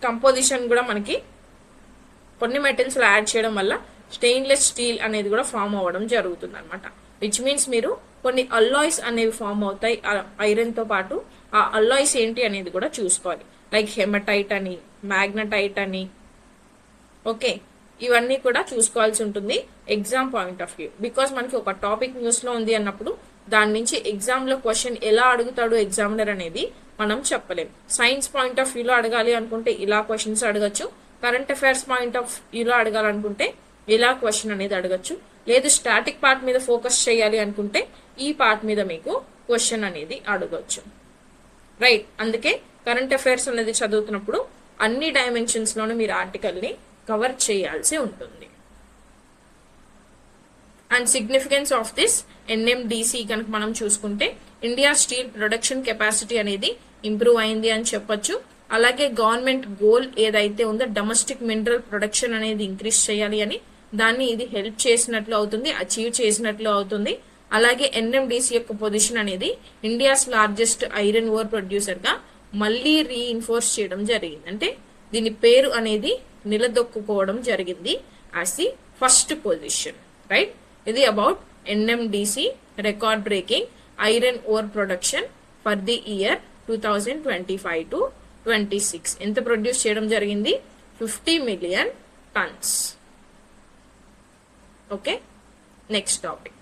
కంపోజిషన్ కూడా మనకి కొన్ని మెటల్స్ యాడ్ చేయడం వల్ల స్టెయిన్లెస్ స్టీల్ అనేది కూడా ఫామ్ అవ్వడం జరుగుతుంది అనమాట. విచ్ మీన్స్ మీరు కొన్ని అల్లాయ్స్ అనేవి ఫామ్ అవుతాయి ఐరన్ తో పాటు. ఆ అల్లాయ్స్ ఏంటి అనేది కూడా చూసుకోవాలి. లైక్ హెమటైట్ అని, మ్యాగ్నటైట్ అని. ఓకే, ఇవన్నీ కూడా చూసుకోవాల్సి ఉంటుంది exam point of view. Because మనకి ఒక టాపిక్ న్యూస్ లో ఉంది అన్నప్పుడు దాని నుంచి ఎగ్జామ్ లో క్వశ్చన్ ఎలా అడుగుతాడు ఎగ్జామినర్ అనేది మనం చెప్పలేం. సైన్స్ పాయింట్ ఆఫ్ వ్యూలో అడగాలి అనుకుంటే ఇలా క్వశ్చన్స్ అడగచ్చు, కరెంట్ అఫైర్స్ పాయింట్ ఆఫ్ వ్యూలో అడగాలనుకుంటే ఇలా క్వశ్చన్ అనేది అడగచ్చు. లేదు స్టాటిక్ పార్ట్ మీద ఫోకస్ చేయాలి అనుకుంటే ఈ పార్ట్ మీద మీకు క్వశ్చన్ అనేది అడగచ్చు. రైట్, అందుకే కరెంట్ అఫైర్స్ అనేది చదువుతున్నప్పుడు అన్ని డైమెన్షన్స్ లోనూ మీరు ఆర్టికల్ ని కవర్ చేయాల్సి ఉంటుంది. And significance of this NMDC కనుక మనం చూసుకుంటే ఇండియా స్టీల్ ప్రొడక్షన్ కెపాసిటీ అనేది ఇంప్రూవ్ అయింది అని చెప్పొచ్చు. అలాగే గవర్నమెంట్ గోల్ ఏదైతే ఉందో డొమెస్టిక్ మినరల్ ప్రొడక్షన్ అనేది ఇంక్రీజ్ చేయాలి అని, దాన్ని ఇది హెల్ప్ చేసినట్లు అవుతుంది, అచీవ్ చేసినట్లు అవుతుంది. అలాగే NMDC యొక్క పొజిషన్ అనేది India's largest iron ore producer గా మళ్ళీ రీఇన్ఫోర్స్ చేయడం జరిగింది. అంటే దీని పేరు అనేది నిలదొక్కుకోవడం జరిగింది as the first position. Right, ఇది about NMDC record breaking iron ore production for the year 2025 to 26. ఎంత ప్రొడ్యూస్ చేయడం జరిగింది? 50 million tons. Okay, next topic,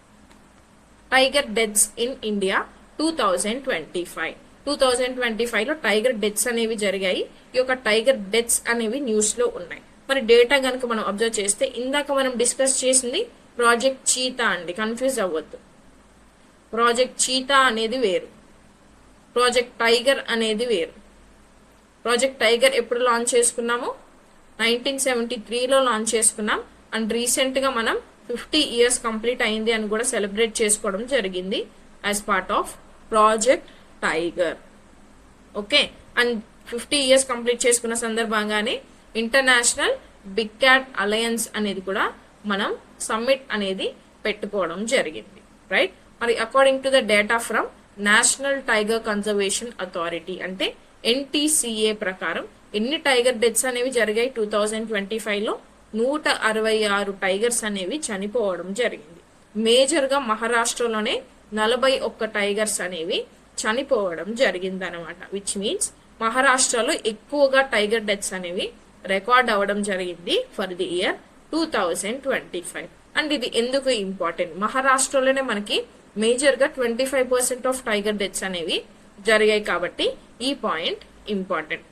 tiger deaths in India 2025. 2025 లో టైగర్ డెత్స్ అనేవి జరిగాయి. ఈ యొక్క టైగర్ డెత్స్ అనేవి న్యూస్ లో ఉన్నాయి. మరి డేటా కనుక మనం అబ్జర్వ్ చేస్తే ఇందాక మనం డిస్కస్ చేసింది ప్రాజెక్ట్ చీతా అండి, కన్ఫ్యూజ్ అవ్వద్దు. ప్రాజెక్ట్ చీతా అనేది వేరు, ప్రాజెక్ట్ టైగర్ అనేది వేరు. ప్రాజెక్ట్ టైగర్ ఎప్పుడు లాంచ్ చేసుకున్నాము? 1973లో లాంచ్ చేసుకున్నాం. అండ్ రీసెంట్ గా మనం 50 years కంప్లీట్ అయింది అని కూడా సెలబ్రేట్ చేసుకోవడం జరిగింది as part of project tiger. Okay, and 50 years complete చేసుకున్న సందర్భంగానే ఇంటర్నేషనల్ బిగ్ క్యాట్ అలయన్స్ అనేది కూడా మనం సమ్మిట్ అనేది పెట్టుకోవడం జరిగింది. రైట్, మరి according to the data from national tiger conservation authority అంటే NTCA ప్రకారం ఎన్ని టైగర్ డెత్స్ అనేవి జరిగాయి 2025 లో 166 టైగర్స్ అనేవి చనిపోవడం జరిగింది. మేజర్ గా మహారాష్ట్రలోనే 41 టైగర్స్ అనేవి చనిపోవడం జరిగింది అనమాట. విచ్ మీన్స్ మహారాష్ట్రలో ఎక్కువగా టైగర్ డెత్స్ అనేవి రికార్డ్ అవ్వడం జరిగింది ఫర్ ది ఇయర్ 2025. అండ్ ఇది ఎందుకు ఇంపార్టెంట్, మహారాష్ట్రలోనే మనకి మేజర్ గా 25% ఆఫ్ టైగర్ డెత్స్ అనేవి జరిగాయి కాబట్టి ఈ పాయింట్ ఇంపార్టెంట్.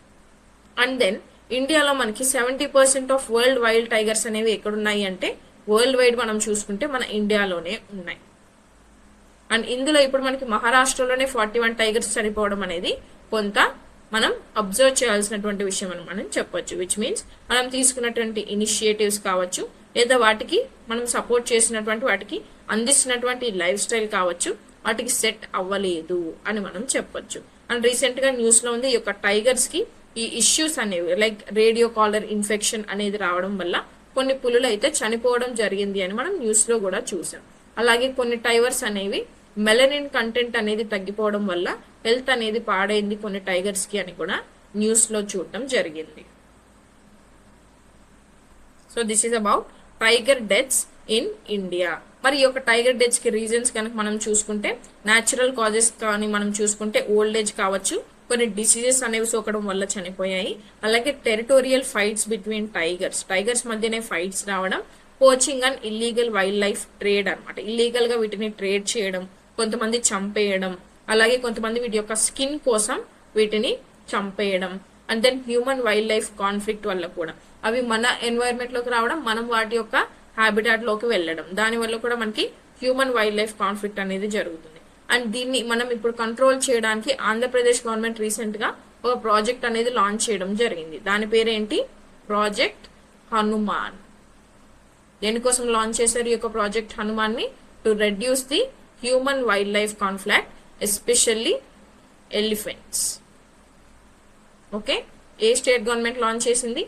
అండ్ దెన్ ఇండియాలో మనకి 70% ఆఫ్ వరల్డ్ వైల్డ్ టైగర్స్ అనేవి ఎక్కడున్నాయి అంటే వరల్డ్ వైడ్ మనం చూసుకుంటే మన ఇండియాలోనే ఉన్నాయి. అండ్ ఇందులో ఇప్పుడు మనకి మహారాష్ట్రలోనే 41 టైగర్స్ చనిపోవడం అనేది కొంత మనం అబ్జర్వ్ చేయాల్సినటువంటి విషయం అని మనం చెప్పొచ్చు. విచ్ మీన్స్ మనం తీసుకున్నటువంటి ఇనిషియేటివ్స్ కావచ్చు, లేదా వాటికి మనం సపోర్ట్ చేసినటువంటి వాటికి అందిస్తున్నటువంటి లైఫ్ స్టైల్ కావచ్చు, వాటికి సెట్ అవ్వలేదు అని మనం చెప్పొచ్చు. అండ్ రీసెంట్ గా న్యూస్ లో ఉంది ఈ యొక్క టైగర్స్ కి ఈ ఇష్యూస్ అనేవి లైక్ రేడియో కాలర్ ఇన్ఫెక్షన్ అనేది రావడం వల్ల కొన్ని పులులు అయితే చనిపోవడం జరిగింది అని మనం న్యూస్ లో కూడా చూసాం. అలాగే కొన్ని టైగర్స్ అనేవి మెలనిన్ కంటెంట్ అనేది తగ్గిపోవడం వల్ల హెల్త్ అనేది పాడైంది కొన్ని టైగర్స్ కి అని కూడా న్యూస్ లో చూడటం జరిగింది. So this is about tiger deaths in India. మరి ఈ యొక్క టైగర్ డెత్స్ కి రీజన్స్ కనుక మనం చూసుకుంటే న్యాచురల్ కాజెస్ కానీ మనం చూసుకుంటే ఓల్డ్ ఏజ్ కావచ్చు, కొన్ని డిసీజెస్ అనేవి సోకడం వల్ల చనిపోయాయి. అలాగే టెరిటోరియల్ ఫైట్స్ బిట్వీన్ టైగర్స్ మధ్యనే ఫైట్స్ రావడం, poaching and illegal wild life trade అనమాట. ఇల్లీగల్ గా వీటిని ట్రేడ్ చేయడం, కొంతమంది చంపేయడం, అలాగే కొంతమంది వీటి యొక్క స్కిన్ కోసం వీటిని చంపేయడం. And then human wildlife conflict వల్ల కూడా అవి మన ఎన్వైరన్మెంట్ లోకి రావడం, మనం వాటి యొక్క హ్యాబిటాట్ లోకి వెళ్ళడం, దాని వల్ల కూడా మనకి హ్యూమన్ వైల్డ్ లైఫ్ కాన్ఫ్లిక్ట్ అనేది జరుగుతుంది. అండ్ దీన్ని మనం ఇప్పుడు కంట్రోల్ చేయడానికి ఆంధ్రప్రదేశ్ గవర్నమెంట్ రీసెంట్ గా ఒక ప్రాజెక్ట్ అనేది లాంచ్ చేయడం జరిగింది. దాని పేరేంటి, ప్రాజెక్ట్ హనుమాన్. దేనికోసం లాంచ్ చేశారు ఈ యొక్క ప్రాజెక్ట్ హనుమాన్ ని? To reduce the human wildlife conflict, especially elephants. Okay, A state government launch చేసింది?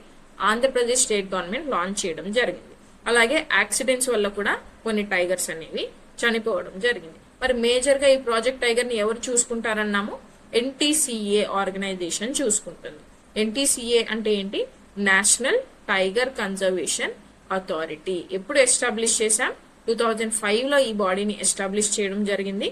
ఆంధ్రప్రదేశ్ స్టేట్ గవర్నమెంట్ లాంచ్ చేయడం జరిగింది. అలాగే యాక్సిడెంట్స్ వల్ల కూడా కొన్ని టైగర్స్ అనేవి చనిపోవడం జరిగింది. మరి మేజర్ గా ఈ ప్రాజెక్ట్ టైగర్ ని ఎవరు చూసుకుంటారన్నాము? ఎన్టీసీఏ ఆర్గనైజేషన్ చూసుకుంటుంది. ఎన్టీసీఏ అంటే ఏంటి? National tiger conservation authority. ఎప్పుడు ఎస్టాబ్లిష్ చేశాం? 2005 లో ఈ బాడీని ఎస్టాబ్లిష్ చేయడం జరిగింది.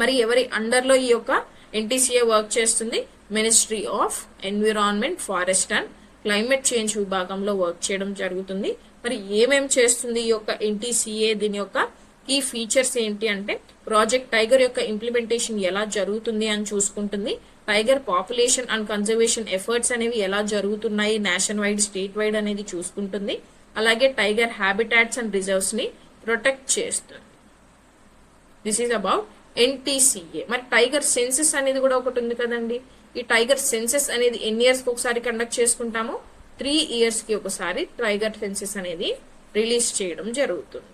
మరి ఎవరి అండర్ లో ఈ యొక్క ఎన్టీసీఏ వర్క్ చేస్తుంది? Ministry of environment, forest and climate change విభాగంలో వర్క్ చేయడం జరుగుతుంది. మరి ఏమేం చేస్తుంది ఈ యొక్క ఎన్టీసీఏ? దీని యొక్క కీ ఫీచర్స్ ఏంటి అంటే ప్రాజెక్ట్ టైగర్ యొక్క ఇంప్లిమెంటేషన్ ఎలా జరుగుతుంది అని చూసుకుంటుంది. Tiger population and conservation efforts అనేవి ఎలా జరుగుతున్నాయి నేషన్ వైడ్, స్టేట్ వైడ్ అనేది చూసుకుంటుంది. అలాగే టైగర్ హ్యాబిటాట్స్ అండ్ రిజర్వ్స్ ని ప్రొటెక్ట్ చేస్తుంది. This is about NTCA. మరి టైగర్ సెన్సెస్ అనేది కూడా ఒకటి ఉంది కదండి. ఈ టైగర్ సెన్సెస్ అనేది ఎన్ని ఇయర్స్ కి ఒకసారి కండక్ట్ చేసుకుంటాము? 3 years కి ఒకసారి టైగర్ సెన్సెస్ అనేది రిలీజ్ చేయడం జరుగుతుంది.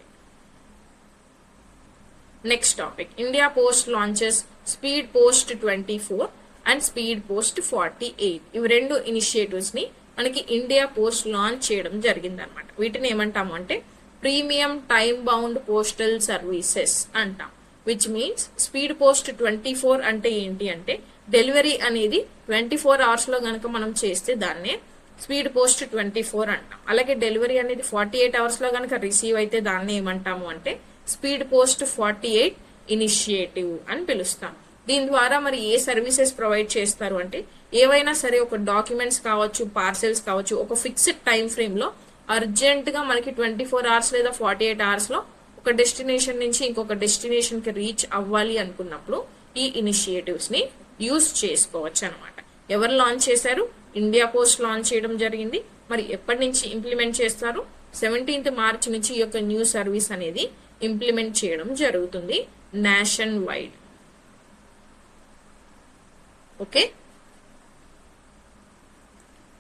Next topic, India post launches speed post 24 and speed post 48. ఇవి రెండు ఇనిషియేటివ్స్ ని మనకి ఇండియా పోస్ట్ లాంచ్ చేయడం జరిగింది అనమాట. వీటిని ఏమంటాము అంటే premium time bound postal services అంటాం. విచ్ మీన్స్ స్పీడ్ పోస్ట్ 24 అంటే ఏంటి అంటే డెలివరీ అనేది 24 hours లో గనక మనం చేస్తే దాన్నే స్పీడ్ పోస్ట్ 24 అంటాం. అలాగే డెలివరీ అనేది 48 hours లో గనక రిసీవ్ అయితే దాన్ని ఏమంటాము అంటే స్పీడ్ పోస్ట్ 48 ఇనిషియేటివ్ అని పిలుస్తాం. దీని ద్వారా మరి ఏ సర్వీసెస్ ప్రొవైడ్ చేస్తారు అంటే ఏవైనా సరే ఒక డాక్యుమెంట్స్ కావచ్చు, పార్సెల్స్ కావచ్చు, ఒక ఫిక్స్డ్ టైం ఫ్రేమ్ లో అర్జెంట్ గా మనకి 24 hours లేదా 48 hours లో ఒక డెస్టినేషన్ నుంచి ఇంకొక డెస్టినేషన్ కి రీచ్ అవ్వాలి అనుకున్నప్పుడు ఈ ఇనిషియేటివ్స్ ని యూజ్ చేసుకోవచ్చు అనమాట. ఎవరు లాంచ్ చేశారు? ఇండియా పోస్ట్ లాంచ్ చేయడం జరిగింది. మరి ఎప్పటి నుంచి ఇంప్లిమెంట్ చేస్తారు? 17th March నుంచి ఈ యొక్క న్యూ సర్వీస్ అనేది ఇంప్లిమెంట్ చేయడం జరుగుతుంది నేషన్ వైడ్. ఓకే,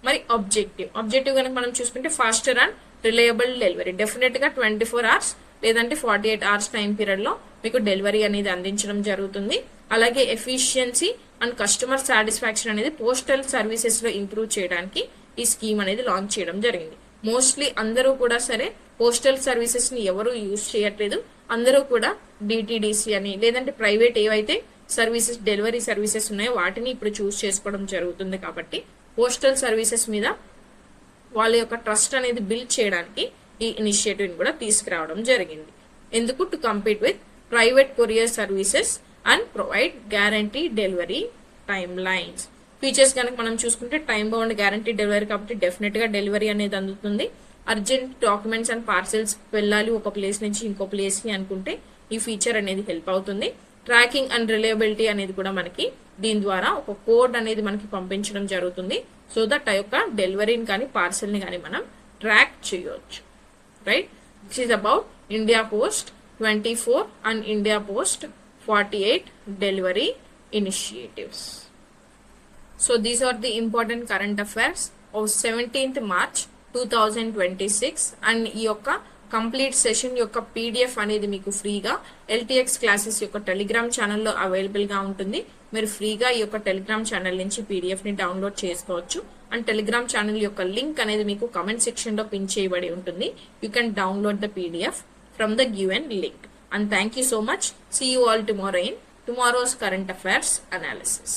మరి ఆబ్జెక్టివ్ కనుక మనం చూసుకుంటే faster and reliable delivery. Definite గా 24 hours లేదంటే 48 hours టైం పీరియడ్ లో మీకు డెలివరీ అనేది అందించడం జరుగుతుంది. అలాగే ఎఫిషియన్సీ అండ్ కస్టమర్ సాటిస్ఫాక్షన్ అనేది పోస్టల్ సర్వీసెస్ లో ఇంప్రూవ్ చేయడానికి ఈ స్కీమ్ అనేది లాంచ్ చేయడం జరిగింది. మోస్ట్లీ అందరూ కూడా సరే పోస్టల్ సర్వీసెస్ ని ఎవరు యూజ్ చేయట్లేదు. అందరూ కూడా డిటిడిసి అని లేదంటే ప్రైవేట్ ఏవైతే సర్వీసెస్ డెలివరీ సర్వీసెస్ ఉన్నాయో వాటిని ఇప్పుడు చూస్ చేసుకోవడం జరుగుతుంది. కాబట్టి పోస్టల్ సర్వీసెస్ మీద వాళ్ళ యొక్క ట్రస్ట్ అనేది బిల్డ్ చేయడానికి ఈ ఇనిషియేటివ్ కూడా తీసుకురావడం జరిగింది. ఎందుకు? To compete with private courier services and provide guarantee delivery time lines. Features కనుక మనం చూసుకుంటే టైం బౌండ్ గ్యారంటీ డెలివరీ కాబట్టి డెఫినెట్ గా డెలివరీ అనేది అందుతుంది. అర్జెంట్ డాక్యుమెంట్స్ అండ్ పార్సెల్స్ వెళ్ళాలి ఒక ప్లేస్ నుంచి ఇంకో ప్లేస్ కి అనుకుంటే ఈ ఫీచర్ అనేది హెల్ప్ అవుతుంది. ట్రాకింగ్ అండ్ రిలయబిలిటీ అనేది కూడా మనకి దీని ద్వారా ఒక కోడ్ అనేది మనకి పంపించడం జరుగుతుంది. సో దట్ ఆ యొక్క డెలివరీని కానీ పార్సెల్ ని కానీ మనం ట్రాక్ చేయొచ్చు. Right, this is about India post 24 and India post 48 delivery initiatives. So these are the important current affairs of 17th March 2026 and ఈ యొక్క కంప్లీట్ సెషన్ యొక్క పీడిఎఫ్ అనేది మీకు ఫ్రీగా ఎల్టీఎక్స్ క్లాసెస్ యొక్క టెలిగ్రామ్ ఛానల్లో అవైలబుల్ గా ఉంటుంది. మీరు ఫ్రీగా ఈ యొక్క టెలిగ్రామ్ ఛానల్ నుంచి పీడిఎఫ్ ని డౌన్లోడ్ చేసుకోవచ్చు. అండ్ టెలిగ్రామ్ ఛానల్ యొక్క లింక్ అనేది మీకు కమెంట్ సెక్షన్ లో పిన్ చేయబడి ఉంటుంది. You can download the PDF from the given link. And thank you so much. See you all tomorrow in tomorrow's current affairs analysis.